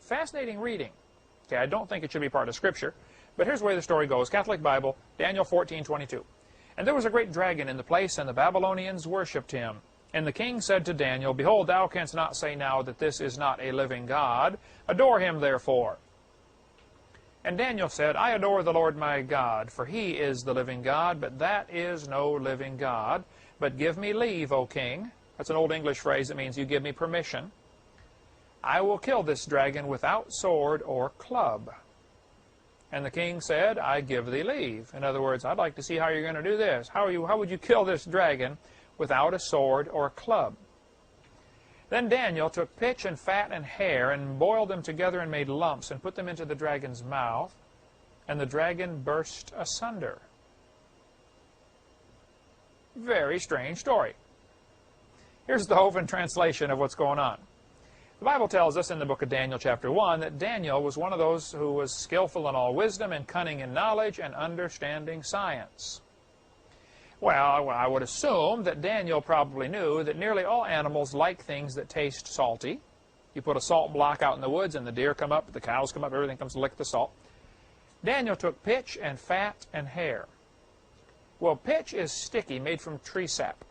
Fascinating reading. Okay, I don't think it should be part of Scripture, but here's the way the story goes. Catholic Bible, Daniel 14:22. And there was a great dragon in the place, and the Babylonians worshipped him. And the king said to Daniel, Behold, thou canst not say now that this is not a living God. Adore him, therefore. And Daniel said, I adore the Lord my God, for he is the living God, but that is no living God. But give me leave, O king. That's an old English phrase that means you give me permission. I will kill this dragon without sword or club. And the king said, I give thee leave. In other words, I'd like to see how you're going to do this. How would you kill this dragon without a sword or a club? Then Daniel took pitch and fat and hair and boiled them together and made lumps and put them into the dragon's mouth, and the dragon burst asunder. Very strange story. Here's the Hovind translation of what's going on. The Bible tells us in the book of Daniel chapter 1 that Daniel was one of those who was skillful in all wisdom and cunning in knowledge and understanding science. Well, I would assume that Daniel probably knew that nearly all animals like things that taste salty. You put a salt block out in the woods and the deer come up, the cows come up, everything comes to lick the salt. Daniel took pitch and fat and hair. Well, pitch is sticky, made from tree sap.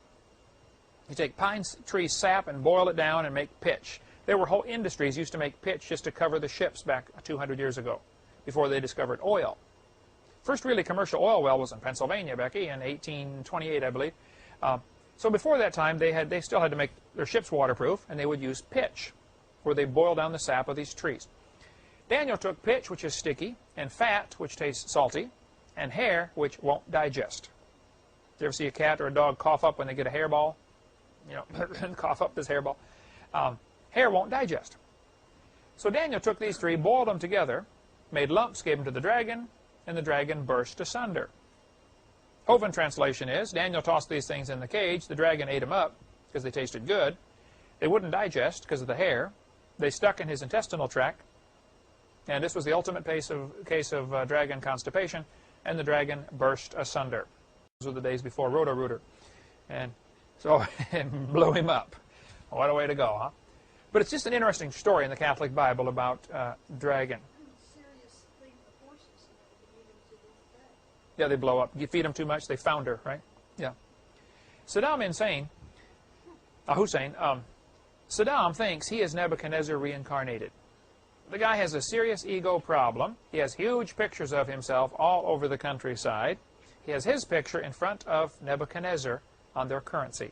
You take pine tree sap and boil it down and make pitch. There were whole industries used to make pitch just to cover the ships back 200 years ago, before they discovered oil. First really commercial oil well was in Pennsylvania, Becky, in 1828, I believe. So before that time, they still had to make their ships waterproof, and they would use pitch, where they boil down the sap of these trees. Daniel took pitch, which is sticky, and fat, which tastes salty, and hair, which won't digest. Do you ever see a cat or a dog cough up when they get a hairball? You know, cough up this hairball. Hair won't digest. So Daniel took these 3, boiled them together, made lumps, gave them to the dragon, and the dragon burst asunder. Hovind translation is, Daniel tossed these things in the cage, the dragon ate them up because they tasted good. They wouldn't digest because of the hair. They stuck in his intestinal tract, and this was the ultimate case of dragon constipation, and the dragon burst asunder. Those were the days before Roto-Rooter. And so it blew him up. What a way to go, huh? But it's just an interesting story in the Catholic Bible about dragon. Yeah, they blow up. You feed them too much, they founder, right? Yeah. Saddam thinks he is Nebuchadnezzar reincarnated. The guy has a serious ego problem. He has huge pictures of himself all over the countryside. He has his picture in front of Nebuchadnezzar on their currency.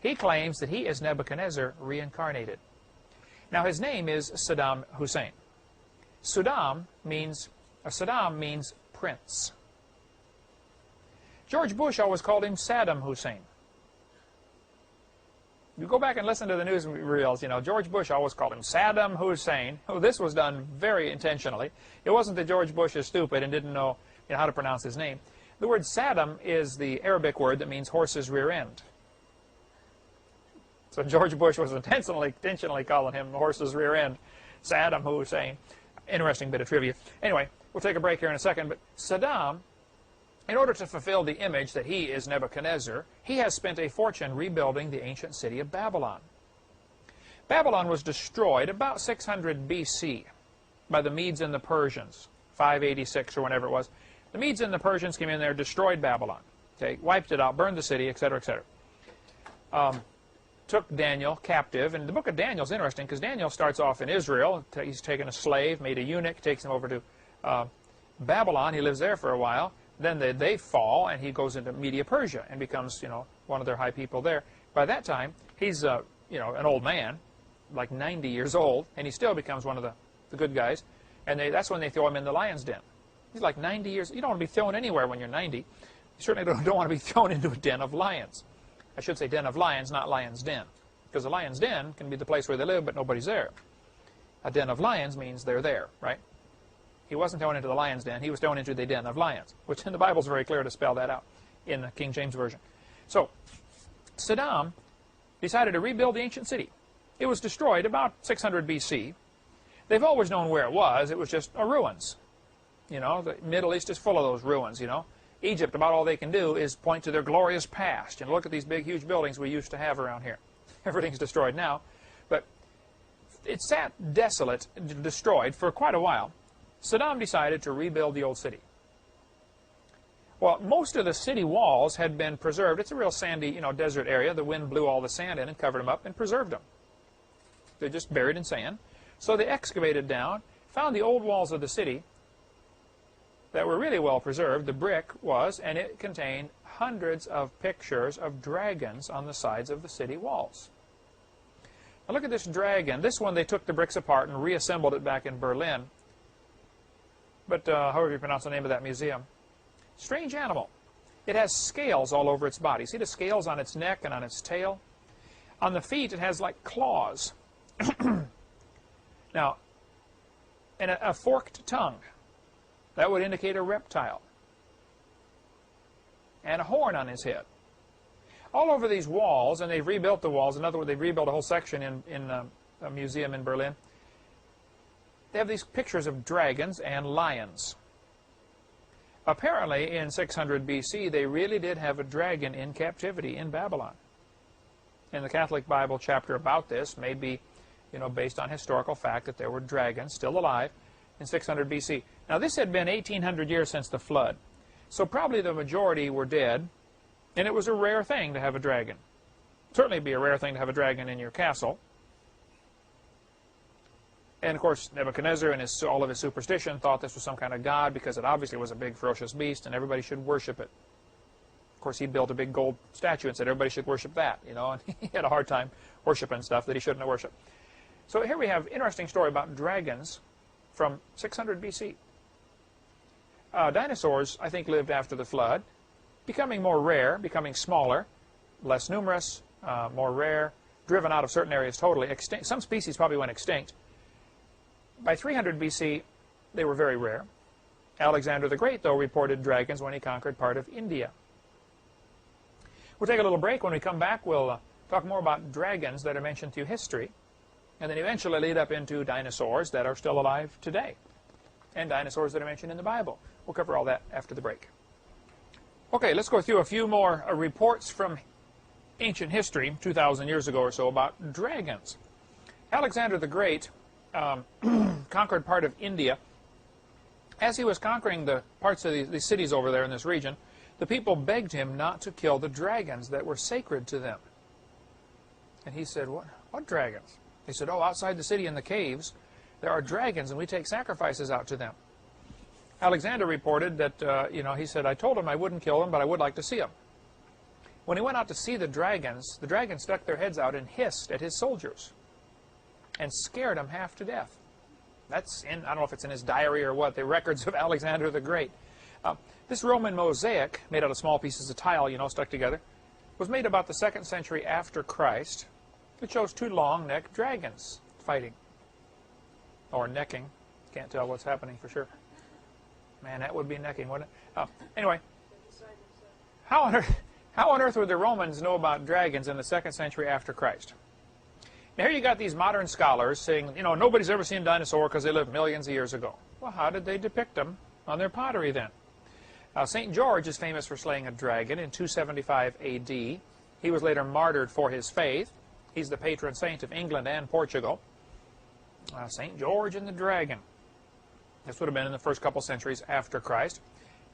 He claims that he is Nebuchadnezzar reincarnated. Now his name is Saddam Hussein. Saddam means prince. George Bush always called him Saddam Hussein. You go back and listen to the newsreels, you know, George Bush always called him Saddam Hussein. Oh, this was done very intentionally. It wasn't that George Bush is stupid and didn't know, you know, how to pronounce his name. The word Saddam is the Arabic word that means horse's rear end. So George Bush was intentionally calling him horse's rear end, Saddam Hussein. Interesting bit of trivia. Anyway, we'll take a break here in a second, but Saddam, in order to fulfill the image that he is Nebuchadnezzar, he has spent a fortune rebuilding the ancient city of Babylon. Babylon was destroyed about 600 BC by the Medes and the Persians, 586 or whenever it was. The Medes and the Persians came in there, destroyed Babylon, okay, wiped it out, burned the city, etc., etc. Took Daniel captive, and the book of Daniel is interesting because Daniel starts off in Israel. He's taken a slave, made a eunuch, takes him over to Babylon. He lives there for a while. Then they fall, and he goes into Media Persia and becomes, you know, one of their high people there. By that time, he's you know, an old man, like 90 years old, and he still becomes one of the good guys. And that's when they throw him in the lion's den. He's like 90 years. You don't want to be thrown anywhere when you're 90. You certainly don't want to be thrown into a den of lions. I should say den of lions, not lion's den. Because a lion's den can be the place where they live, but nobody's there. A den of lions means they're there, right? He wasn't thrown into the lion's den. He was thrown into the den of lions, which in the Bible is very clear to spell that out in the King James Version. So, Saddam decided to rebuild the ancient city. It was destroyed about 600 BC. They've always known where it was. It was just ruins. You know, the Middle East is full of those ruins, you know. Egypt, about all they can do is point to their glorious past. And look at these big, huge buildings we used to have around here. Everything's destroyed now. But it sat desolate, destroyed for quite a while. Saddam decided to rebuild the old city. Well, most of the city walls had been preserved. It's a real sandy, you know, desert area. The wind blew all the sand in and covered them up and preserved them. They're just buried in sand. So they excavated down, found the old walls of the city that were really well preserved. The brick was, and it contained hundreds of pictures of dragons on the sides of the city walls. Now look at this dragon. This one, they took the bricks apart and reassembled it back in Berlin. But however you pronounce the name of that museum. Strange animal. It has scales all over its body. See the scales on its neck and on its tail? On the feet, it has like claws. Now, and a forked tongue. That would indicate a reptile. And a horn on his head. All over these walls, and they've rebuilt the walls. In other words, they've rebuilt a whole section in a museum in Berlin. They have these pictures of dragons and lions. Apparently, in 600 BC, they really did have a dragon in captivity in Babylon. In the Catholic Bible chapter about this may be, you know, based on historical fact that there were dragons still alive in 600 BC. Now, this had been 1,800 years since the flood. So probably the majority were dead, and it was a rare thing to have a dragon. Certainly it'd be a rare thing to have a dragon in your castle. And, of course, Nebuchadnezzar and all of his superstition thought this was some kind of god because it obviously was a big, ferocious beast, and everybody should worship it. Of course, he built a big gold statue and said everybody should worship that, you know, and he had a hard time worshiping stuff that he shouldn't have worshipped. So here we have an interesting story about dragons from 600 BC. Dinosaurs, I think, lived after the flood, becoming more rare, becoming smaller, less numerous, more rare, driven out of certain areas totally. Extinct. Some species probably went extinct. By 300 BC, they were very rare. Alexander the Great, though, reported dragons when he conquered part of India. We'll take a little break. When we come back, we'll talk more about dragons that are mentioned through history, and then eventually lead up into dinosaurs that are still alive today, and dinosaurs that are mentioned in the Bible. We'll cover all that after the break. Okay, let's go through a few more reports from ancient history, 2,000 years ago or so, about dragons. Alexander the Great conquered part of India. As he was conquering the parts of the cities over there in this region, the people begged him not to kill the dragons that were sacred to them. And he said, what dragons? He said, oh, outside the city in the caves, there are dragons, and we take sacrifices out to them. Alexander reported that, you know, he said, I told him I wouldn't kill them, but I would like to see them. When he went out to see the dragons stuck their heads out and hissed at his soldiers. and scared him half to death. That's in, I don't know if it's in his diary or what, the records of Alexander the Great. This Roman mosaic, made out of small pieces of tile, you know, stuck together, was made about the 2nd century after Christ. It shows 2 long-necked dragons fighting. Or necking. Can't tell what's happening for sure. Man, that would be necking, wouldn't it? Anyway, how on earth would the Romans know about dragons in the 2nd century after Christ? Now here you got these modern scholars saying, you know, nobody's ever seen a dinosaur because they lived millions of years ago. Well, how did they depict them on their pottery then? St. George is famous for slaying a dragon in 275 AD. He was later martyred for his faith. He's the patron saint of England and Portugal. St. George and the dragon. This would have been in the first couple centuries after Christ.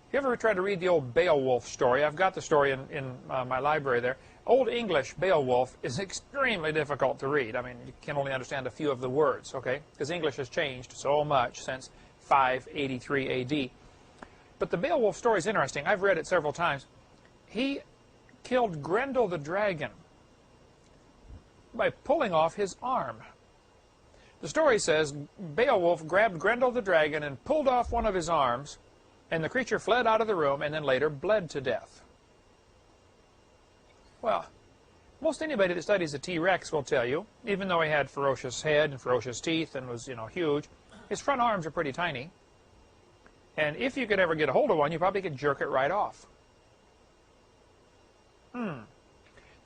If you ever tried to read the old Beowulf story, I've got the story in my library there. Old English Beowulf is extremely difficult to read. I mean, you can only understand a few of the words, okay? Because English has changed so much since 583 AD. But the Beowulf story is interesting. I've read it several times. He killed Grendel the dragon by pulling off his arm. The story says Beowulf grabbed Grendel the dragon and pulled off one of his arms, and the creature fled out of the room and then later bled to death. Well, most anybody that studies a T-Rex will tell you, even though he had ferocious head and ferocious teeth and was, you know, huge, his front arms are pretty tiny. And if you could ever get a hold of one, you probably could jerk it right off. They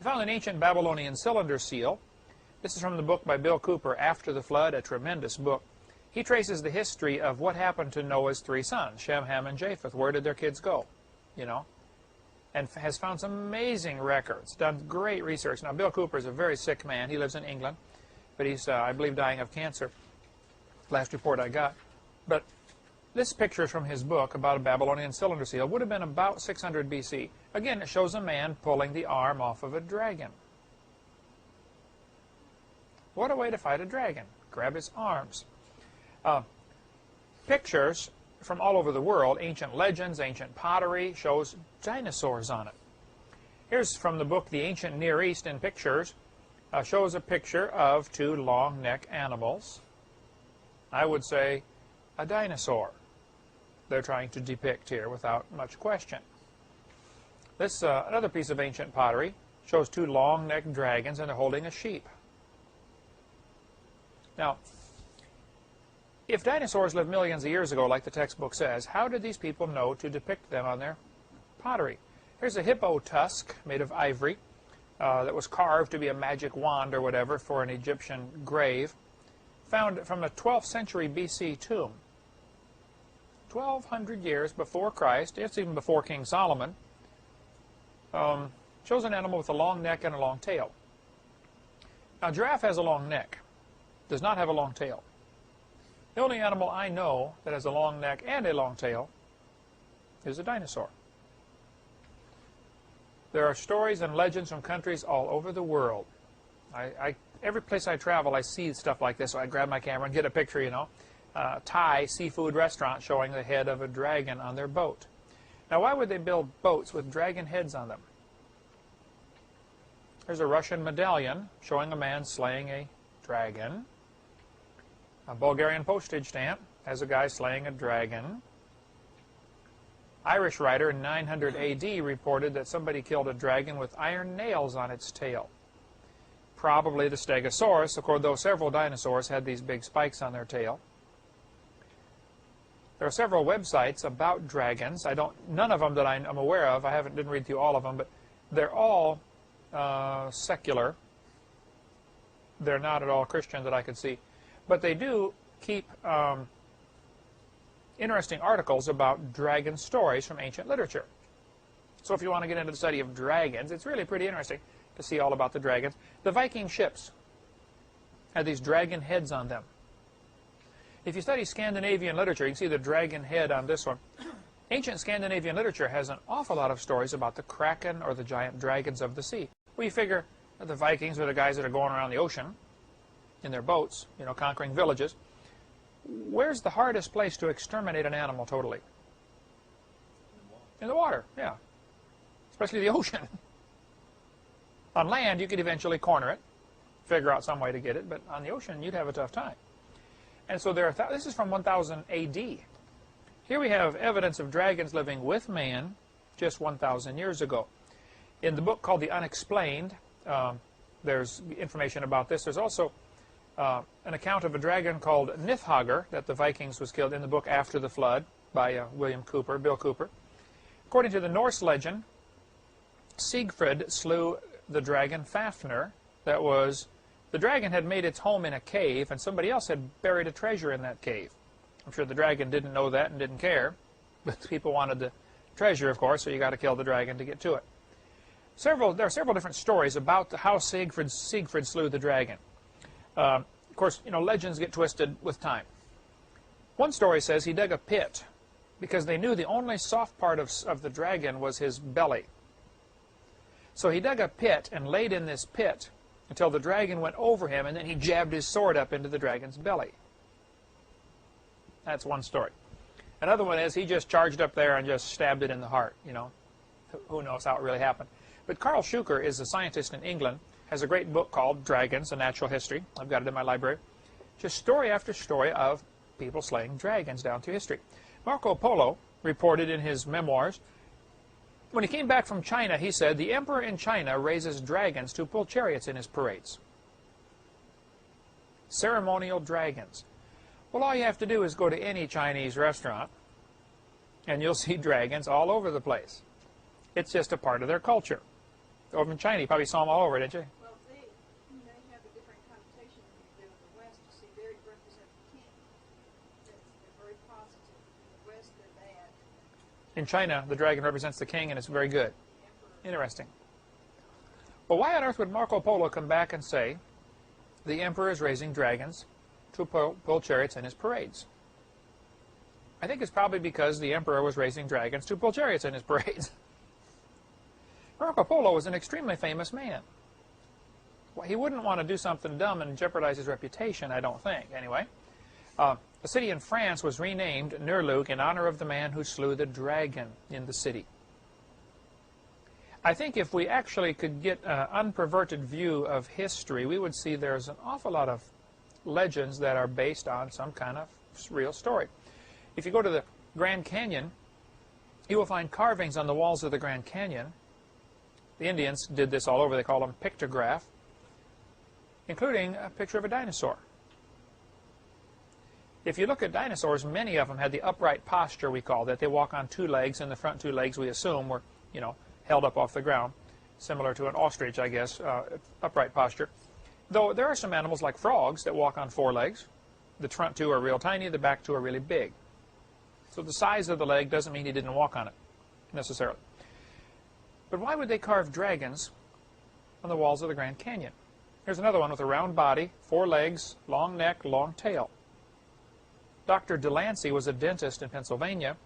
found an ancient Babylonian cylinder seal. This is from the book by Bill Cooper, After the Flood, a tremendous book. He traces the history of what happened to Noah's 3 sons, Shem, Ham, and Japheth. Where did their kids go? You know? And has found some amazing records, done great research. Now, Bill Cooper is a very sick man. He lives in England, but he's, I believe, dying of cancer. Last report I got. But this picture is from his book about a Babylonian cylinder seal. Would have been about 600 BC. Again, it shows a man pulling the arm off of a dragon. What a way to fight a dragon. Grab his arms. Pictures from all over the world, ancient legends, ancient pottery, shows dinosaurs on it. Here's from the book The Ancient Near East in Pictures. Shows a picture of 2 long-neck animals. I would say a dinosaur they're trying to depict here without much question. This another piece of ancient pottery shows 2 long-necked dragons and they're holding a sheep. Now, if dinosaurs lived millions of years ago, like the textbook says, how did these people know to depict them on their pottery? Here's a hippo tusk made of ivory that was carved to be a magic wand or whatever for an Egyptian grave, found from a 12th century BC tomb. 1,200 years before Christ, it's even before King Solomon, shows an animal with a long neck and a long tail. Now, giraffe has a long neck, does not have a long tail. The only animal I know that has a long neck and a long tail is a dinosaur. There are stories and legends from countries all over the world. Every place I travel, I see stuff like this, so I grab my camera and get a picture, you know. Thai seafood restaurant showing the head of a dragon on their boat. Now, why would they build boats with dragon heads on them? There's a Russian medallion showing a man slaying a dragon. A Bulgarian postage stamp has a guy slaying a dragon. Irish writer in 900 AD reported that somebody killed a dragon with iron nails on its tail. Probably the Stegosaurus, of course, though several dinosaurs had these big spikes on their tail. There are several websites about dragons. None of them that I'm aware of. I didn't read through all of them, but they're all secular. They're not at all Christian that I could see. But they do keep interesting articles about dragon stories from ancient literature. So if you want to get into the study of dragons, it's really pretty interesting to see all about the dragons. The Viking ships had these dragon heads on them. If you study Scandinavian literature, you can see the dragon head on this one. Ancient Scandinavian literature has an awful lot of stories about the kraken or the giant dragons of the sea. We figure that the Vikings are the guys that are going around the ocean in their boats, you know, conquering villages. Where's the hardest place to exterminate an animal totally? In the water, yeah. Especially the ocean. On land, you could eventually corner it, figure out some way to get it, but on the ocean you'd have a tough time. And so there are this is from 1000 AD. Here we have evidence of dragons living with man just 1,000 years ago. In the book called The Unexplained, there's information about this. There's also an account of a dragon called Nithhagar that the Vikings was killed in the book After the Flood by Bill Cooper. According to the Norse legend, Siegfried slew the dragon Fafnir. The dragon had made its home in a cave, and somebody else had buried a treasure in that cave. I'm sure the dragon didn't know that and didn't care, but people wanted the treasure, of course, so you got to kill the dragon to get to it. There are several different stories about how Siegfried slew the dragon. Of course, legends get twisted with time. One story says he dug a pit because they knew the only soft part of the dragon was his belly. So he dug a pit and laid in this pit until the dragon went over him, and then he jabbed his sword up into the dragon's belly. That's one story. Another one is he just charged up there and just stabbed it in the heart. Who knows how it really happened. But Carl Schuker is a scientist in England, has a great book called Dragons, A Natural History. I've got it in my library. Just story after story of people slaying dragons down through history. Marco Polo reported in his memoirs, when he came back from China, he said, the emperor in China raises dragons to pull chariots in his parades. Ceremonial dragons. Well, all you have to do is go to any Chinese restaurant, and you'll see dragons all over the place. It's just a part of their culture. Over in China, you probably saw them all over, didn't you? Well, they have a different connotation than they do in the West. You see, they represent the king. They're very positive. In the West, they're bad. In China, the dragon represents the king, and it's very good. Interesting. Well, why on earth would Marco Polo come back and say the emperor is raising dragons to pull chariots in his parades? I think it's probably because the emperor was raising dragons to pull chariots in his parades. Marco Polo was an extremely famous man. Well, he wouldn't want to do something dumb and jeopardize his reputation, I don't think, anyway. A city in France was renamed Nerlug in honor of the man who slew the dragon in the city. I think if we actually could get an unperverted view of history, we would see there's an awful lot of legends that are based on some kind of real story. If you go to the Grand Canyon, you will find carvings on the walls of the Grand Canyon. The Indians did this all over. They call them pictograph, including a picture of a dinosaur. If you look at dinosaurs, many of them had the upright posture, we call that. They walk on two legs, and the front two legs, we assume, were, held up off the ground, similar to an ostrich, I guess, upright posture. Though there are some animals like frogs that walk on four legs. The front two are real tiny, the back two are really big. So the size of the leg doesn't mean he didn't walk on it, necessarily. But why would they carve dragons on the walls of the Grand Canyon? Here's another one with a round body, four legs, long neck, long tail. Dr. Delancey was a dentist in Pennsylvania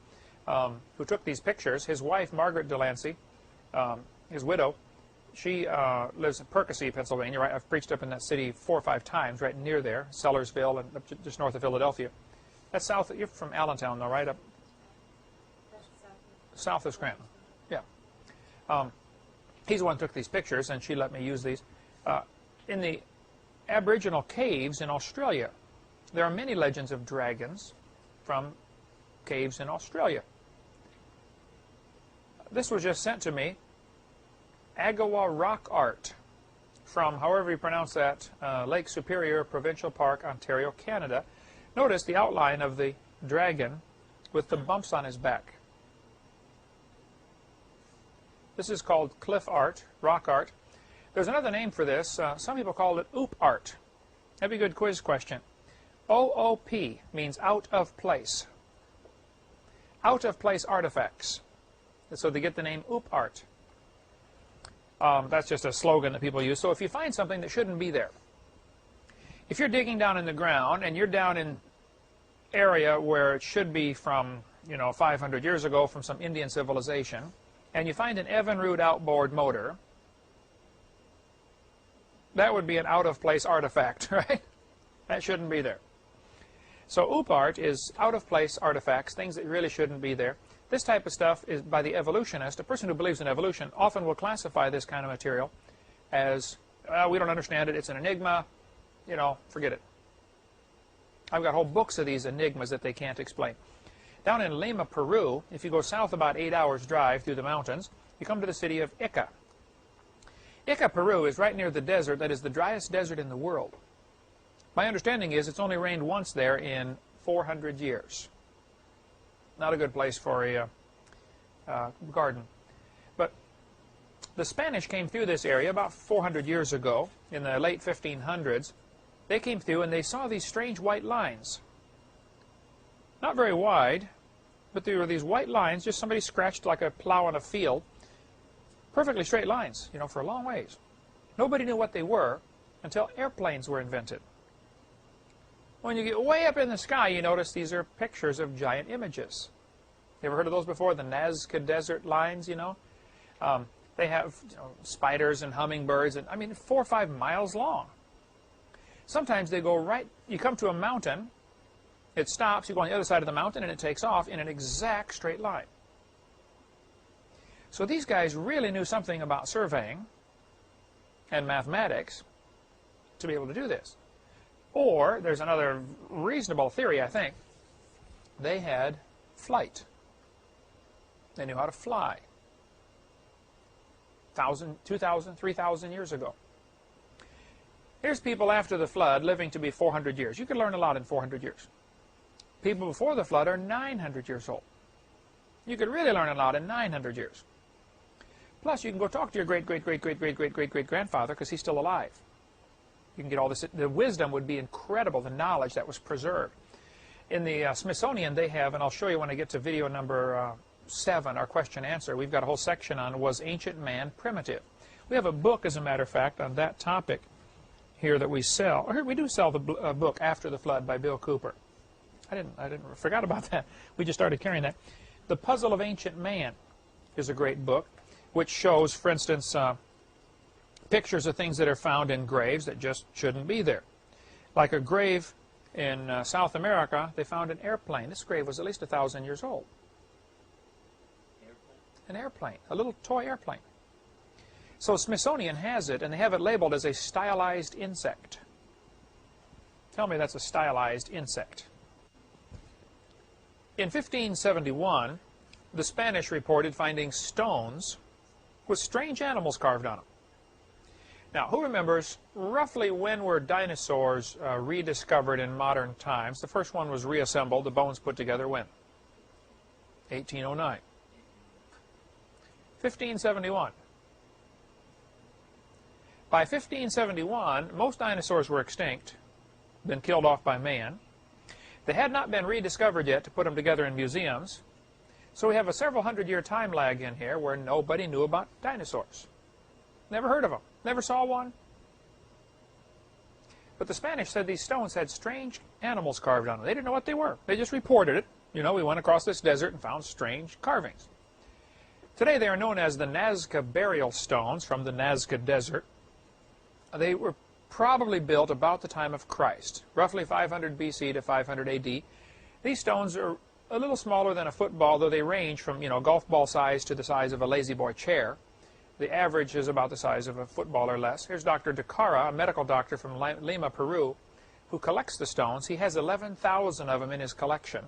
who took these pictures. His wife, Margaret Delancey, his widow, she lives in Percy, Pennsylvania. Right? I've preached up in that city 4 or 5 times, right near there, Sellersville, and just north of Philadelphia. That's south. You're from Allentown, though, right? Up south of Scranton. Yeah. He's the one who took these pictures, and she let me use these. In the Aboriginal caves in Australia, there are many legends of dragons from caves in Australia. This was just sent to me, Agawa Rock Art, from, however you pronounce that, Lake Superior Provincial Park, Ontario, Canada. Notice the outline of the dragon with the bumps on his back. This is called cliff art, rock art. There's another name for this. Some people call it oop art. That'd be a good quiz question. OOP means out of place. Out of place artifacts. So they get the name oop art. That's just a slogan that people use. So if you find something that shouldn't be there, if you're digging down in the ground and you're down in area where it should be from, 500 years ago from some Indian civilization, and you find an Evinrude outboard motor, that would be an out-of-place artifact, right? That shouldn't be there. So oop art is out-of-place artifacts, things that really shouldn't be there. This type of stuff is by the evolutionist. A person who believes in evolution often will classify this kind of material as We don't understand it. It's an enigma. You know, forget it. I've got whole books of these enigmas that they can't explain. Down in Lima, Peru, if you go south about 8 hours drive through the mountains, you come to the city of Ica. Ica, Peru is right near the desert that is the driest desert in the world. My understanding is it's only rained once there in 400 years. Not a good place for a garden. But the Spanish came through this area about 400 years ago, in the late 1500s. They came through and they saw these strange white lines. Not very wide, but there were these white lines, just somebody scratched like a plow on a field. Perfectly straight lines, you know, for a long ways. Nobody knew what they were until airplanes were invented. When you get way up in the sky, you notice these are pictures of giant images. You ever heard of those before? The Nazca Desert lines, you know? They have, you know, spiders and hummingbirds, and I mean, 4 or 5 miles long. Sometimes they go right, you come to a mountain, it stops, you go on the other side of the mountain, and it takes off in an exact straight line. So these guys really knew something about surveying and mathematics to be able to do this. Or, there's another reasonable theory, I think. They had flight. They knew how to fly. 1,000, 2,000, 3,000 years ago. Here's people after the flood living to be 400 years. You could learn a lot in 400 years. People before the flood are 900 years old. You could really learn a lot in 900 years. Plus, you can go talk to your great-great-great-great-great-great-great-grandfather because he's still alive. You can get all this. The wisdom would be incredible, the knowledge that was preserved. In the Smithsonian, they have, and I'll show you when I get to video number 7, our question-answer, we've got a whole section on, was ancient man primitive? We have a book, as a matter of fact, on that topic here that we sell. Or we do sell the book After the Flood by Bill Cooper. I forgot about that. We just started carrying that. The Puzzle of Ancient Man is a great book, which shows, for instance, pictures of things that are found in graves that just shouldn't be there. Like a grave in South America, they found an airplane. This grave was at least 1,000 years old. An airplane, a little toy airplane. So Smithsonian has it, and they have it labeled as a stylized insect. Tell me that's a stylized insect. In 1571, the Spanish reported finding stones with strange animals carved on them. Now, who remembers roughly when were dinosaurs rediscovered in modern times? The first one was reassembled, the bones put together when? 1809. 1571. By 1571, most dinosaurs were extinct, been killed off by man. They had not been rediscovered yet to put them together in museums. So we have a several hundred-year time lag in here where nobody knew about dinosaurs. Never heard of them. Never saw one. But the Spanish said these stones had strange animals carved on them. They didn't know what they were. They just reported it. You know, we went across this desert and found strange carvings. Today they are known as the Nazca burial stones from the Nazca Desert. They were probably built about the time of Christ, roughly 500 BC to 500 AD. These stones are a little smaller than a football, though they range from, you know, golf ball size to the size of a lazy boy chair. The average is about the size of a football or less. Here's Dr. Decara, a medical doctor from Lima, Peru, who collects the stones. He has 11,000 of them in his collection.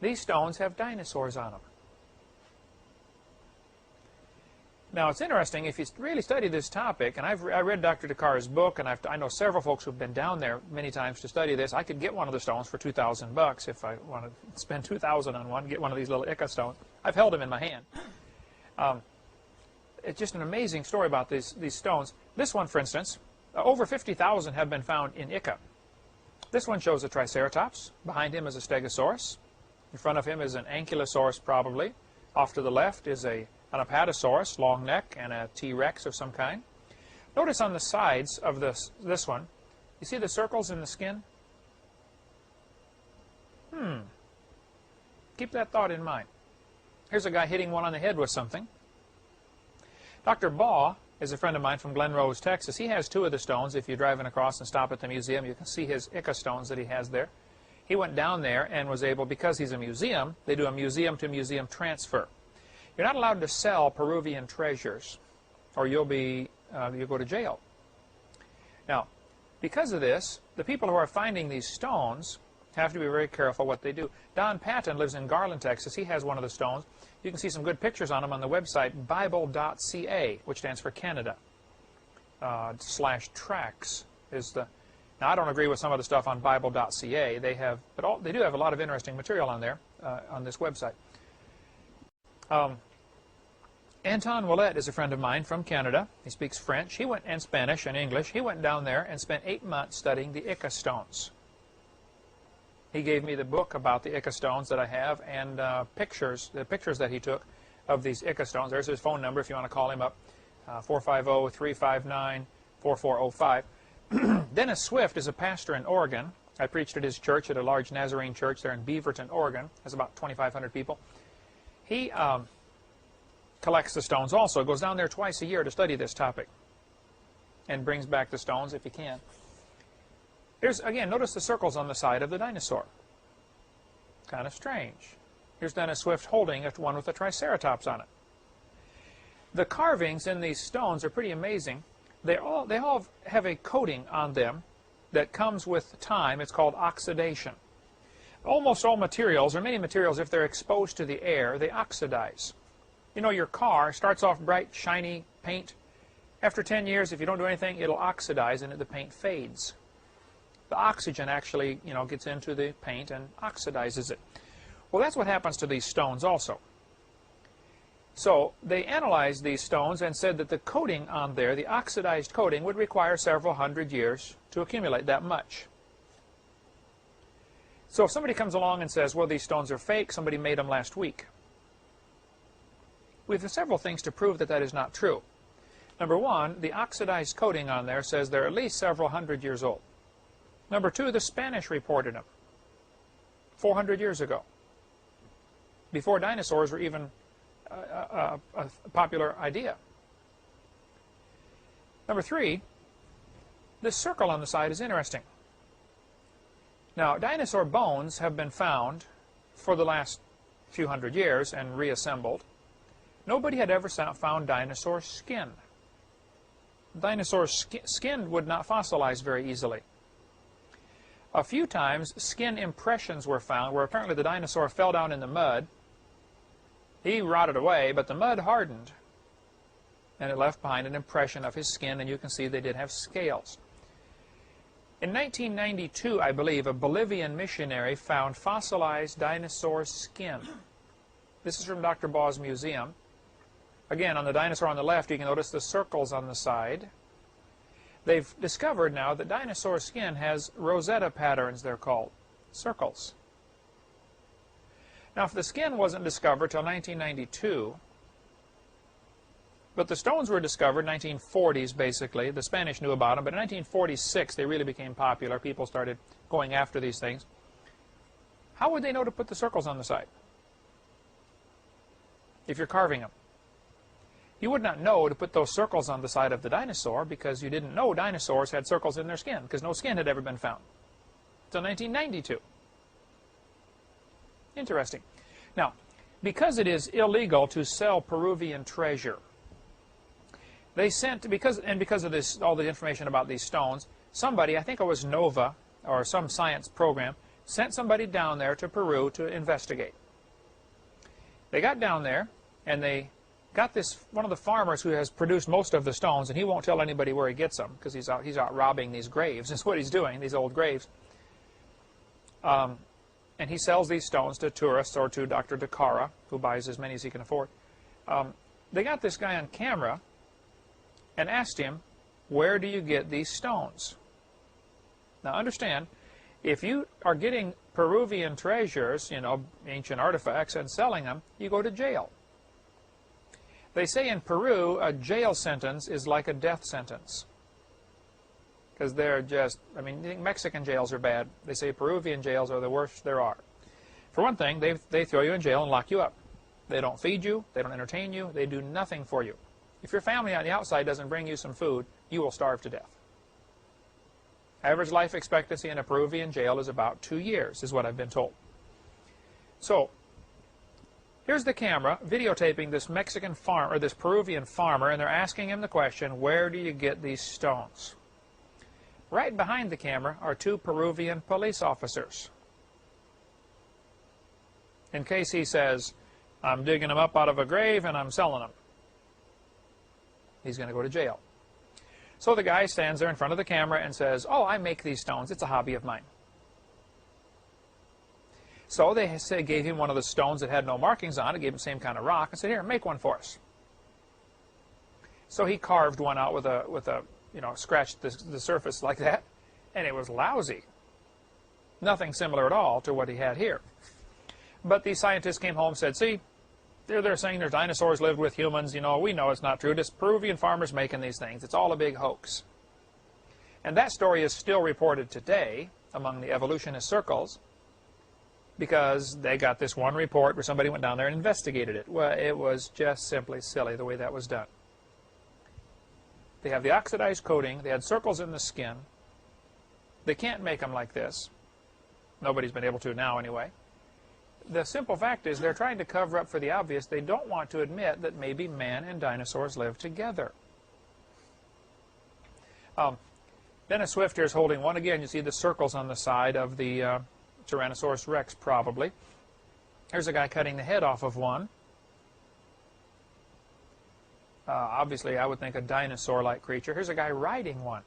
These stones have dinosaurs on them. Now, it's interesting, if you really study this topic, and I read Dr. Decara's book, and I know several folks who've been down there many times to study this. I could get one of the stones for $2,000 if I want to spend $2,000 on one, get one of these little Ica stones. I've held them in my hand. It's just an amazing story about these stones. This one, for instance, over 50,000 have been found in Ica. This one shows a Triceratops. Behind him is a Stegosaurus. In front of him is an Ankylosaurus, probably. Off to the left is an Apatosaurus, long neck, and a T-Rex of some kind. Notice on the sides of this one, you see the circles in the skin? Keep that thought in mind. Here's a guy hitting one on the head with something. Dr. Baugh is a friend of mine from Glen Rose, Texas. He has 2 of the stones. If you're driving across and stop at the museum, you can see his Ica stones that he has there. He went down there and was able, because he's a museum, they do a museum-to-museum transfer. You're not allowed to sell Peruvian treasures, or you'll be you go to jail. Now, because of this, the people who are finding these stones have to be very careful what they do. Don Patton lives in Garland, Texas. He has one of the stones. You can see some good pictures on them on the website bible.ca, which stands for Canada. /tracks is the. Now, I don't agree with some of the stuff on bible.ca. They have, but they do have a lot of interesting material on there on this website. Anton Ouellet is a friend of mine from Canada. He speaks French. He went and Spanish and English. He went down there and spent 8 months studying the Ica stones. He gave me the book about the Ica stones that I have and the pictures that he took of these Ica stones. There's his phone number if you want to call him up, 450-359-4405. Dennis Swift is a pastor in Oregon. I preached at his church, at a large Nazarene church there in Beaverton, Oregon. Has about 2,500 people. He collects the stones also. Goes down there twice a year to study this topic and brings back the stones if he can. Here's, again, notice the circles on the side of the dinosaur. Kind of strange. Here's Dennis Swift holding one with a triceratops on it. The carvings in these stones are pretty amazing. They all have a coating on them that comes with time. It's called oxidation. Almost all materials, or many materials, if they're exposed to the air, they oxidize. You know, your car starts off bright, shiny paint. After 10 years, if you don't do anything, it'll oxidize and the paint fades. The oxygen actually, gets into the paint and oxidizes it. Well, that's what happens to these stones also. So they analyzed these stones and said that the coating on there, the oxidized coating, would require several hundred years to accumulate that much. So if somebody comes along and says, well, these stones are fake, somebody made them last week, we have several things to prove that that is not true. Number one, the oxidized coating on there says they're at least several hundred years old. Number two, the Spanish reported them 400 years ago, before dinosaurs were even a popular idea. Number three, this circle on the side is interesting. Now, dinosaur bones have been found for the last few hundred years and reassembled. Nobody had ever found dinosaur skin. Dinosaur skin would not fossilize very easily. A few times, skin impressions were found where apparently the dinosaur fell down in the mud. He rotted away, but the mud hardened, and it left behind an impression of his skin, and you can see they did have scales. In 1992, I believe, a Bolivian missionary found fossilized dinosaur skin. This is from Dr. Baugh's museum. Again, on the dinosaur on the left, you can notice the circles on the side. They've discovered now that dinosaur skin has Rosetta patterns, they're called, circles. Now, if the skin wasn't discovered till 1992, but the stones were discovered in the 1940s, basically. The Spanish knew about them, but in 1946, they really became popular. People started going after these things. How would they know to put the circles on the side if you're carving them? You would not know to put those circles on the side of the dinosaur because you didn't know dinosaurs had circles in their skin because no skin had ever been found until 1992. Interesting. Now, because it is illegal to sell Peruvian treasure, they sent, because of this, all the information about these stones, somebody, I think it was Nova or some science program, sent somebody down there to Peru to investigate. They got down there and they got this, one of the farmers who has produced most of the stones, and he won't tell anybody where he gets them because he's out robbing these graves. That's what he's doing, these old graves. And he sells these stones to tourists or to Dr. DeCara, who buys as many as he can afford. They got this guy on camera and asked him, where do you get these stones? Now understand, if you are getting Peruvian treasures, ancient artifacts, and selling them, you go to jail. They say in Peru, a jail sentence is like a death sentence. Because they're just, you think Mexican jails are bad. They say Peruvian jails are the worst there are. For one thing, they throw you in jail and lock you up. They don't feed you, they don't entertain you, they do nothing for you. If your family on the outside doesn't bring you some food, you will starve to death. Average life expectancy in a Peruvian jail is about 2 years, is what I've been told. So, Here's the camera videotaping this Mexican farm, or this Peruvian farmer, and they're asking him the question, where do you get these stones? Right behind the camera are two Peruvian police officers. In case he says, I'm digging them up out of a grave and I'm selling them. He's going to go to jail. So the guy stands there in front of the camera and says, oh, I make these stones. It's a hobby of mine. So they gave him one of the stones that had no markings on it, gave him the same kind of rock, and said, here, make one for us. So he carved one out with a scratched the surface like that, and it was lousy. Nothing similar at all to what he had here. But the scientists came home and said, see, they're saying there's dinosaurs lived with humans. You know, we know it's not true. This Peruvian farmer's making these things. It's all a big hoax. And that story is still reported today among the evolutionist circles because they got this one report where somebody went down there and investigated it. Well, it was just simply silly the way that was done. They have the oxidized coating. They had circles in the skin. They can't make them like this. Nobody's been able to now anyway. The simple fact is they're trying to cover up for the obvious. They don't want to admit that maybe man and dinosaurs lived together. Dennis Swift here is holding one. Again, you see the circles on the side of the Tyrannosaurus Rex, probably. Here's a guy cutting the head off of one. Obviously, I would think a dinosaur-like creature. Here's a guy riding one.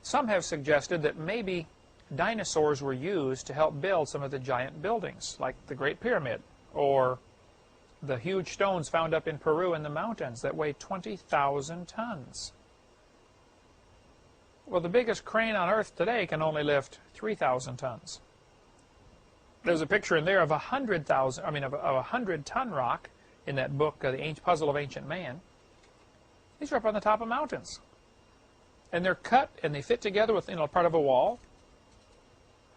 Some have suggested that maybe dinosaurs were used to help build some of the giant buildings, like the Great Pyramid, or the huge stones found up in Peru in the mountains that weigh 20,000 tons. Well, the biggest crane on Earth today can only lift 3,000 tons. There's a picture in there of a 100-ton rock in that book, The Puzzle of Ancient Man. These are up on the top of mountains. And they're cut and they fit together with part of a wall.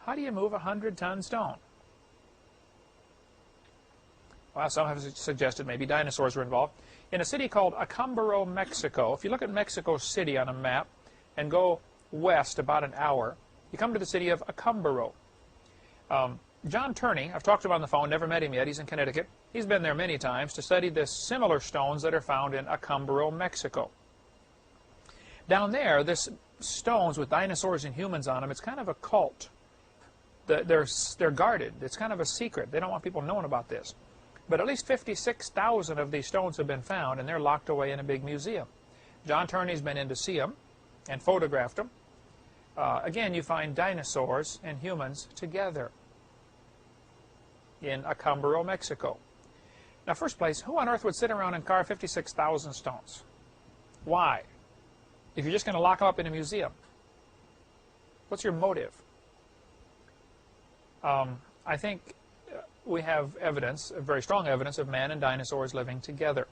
How do you move a 100-ton stone? Well, some have suggested maybe dinosaurs were involved. In a city called Acámbaro, Mexico, if you look at Mexico City on a map and go west about an hour, you come to the city of Acámbaro. John Turney, I've talked to him on the phone, never met him yet, he's in Connecticut. He's been there many times to study the similar stones that are found in Acámbaro, Mexico. Down there, this stones with dinosaurs and humans on them, it's kind of a cult. They're guarded. It's kind of a secret. They don't want people knowing about this. But at least 56,000 of these stones have been found, and they're locked away in a big museum. John Turney's been in to see them and photographed them. Again, you find dinosaurs and humans together in Acámbaro, Mexico. Now, first place, who on earth would sit around and carve 56,000 stones? Why? If you're just going to lock them up in a museum. What's your motive? I think we have evidence, very strong evidence, of man and dinosaurs living together.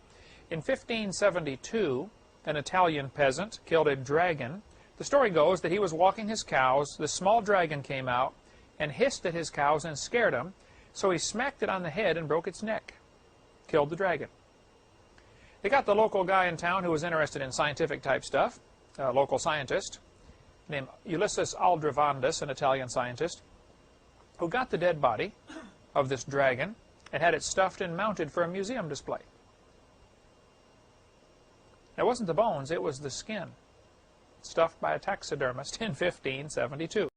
In 1572, an Italian peasant killed a dragon. The story goes that he was walking his cows, the small dragon came out and hissed at his cows and scared them, so he smacked it on the head and broke its neck. Killed the dragon. They got the local guy in town who was interested in scientific type stuff, a local scientist, named Ulysses Aldrovandus, an Italian scientist, who got the dead body of this dragon and had it stuffed and mounted for a museum display. It wasn't the bones, it was the skin, stuffed by a taxidermist in 1572.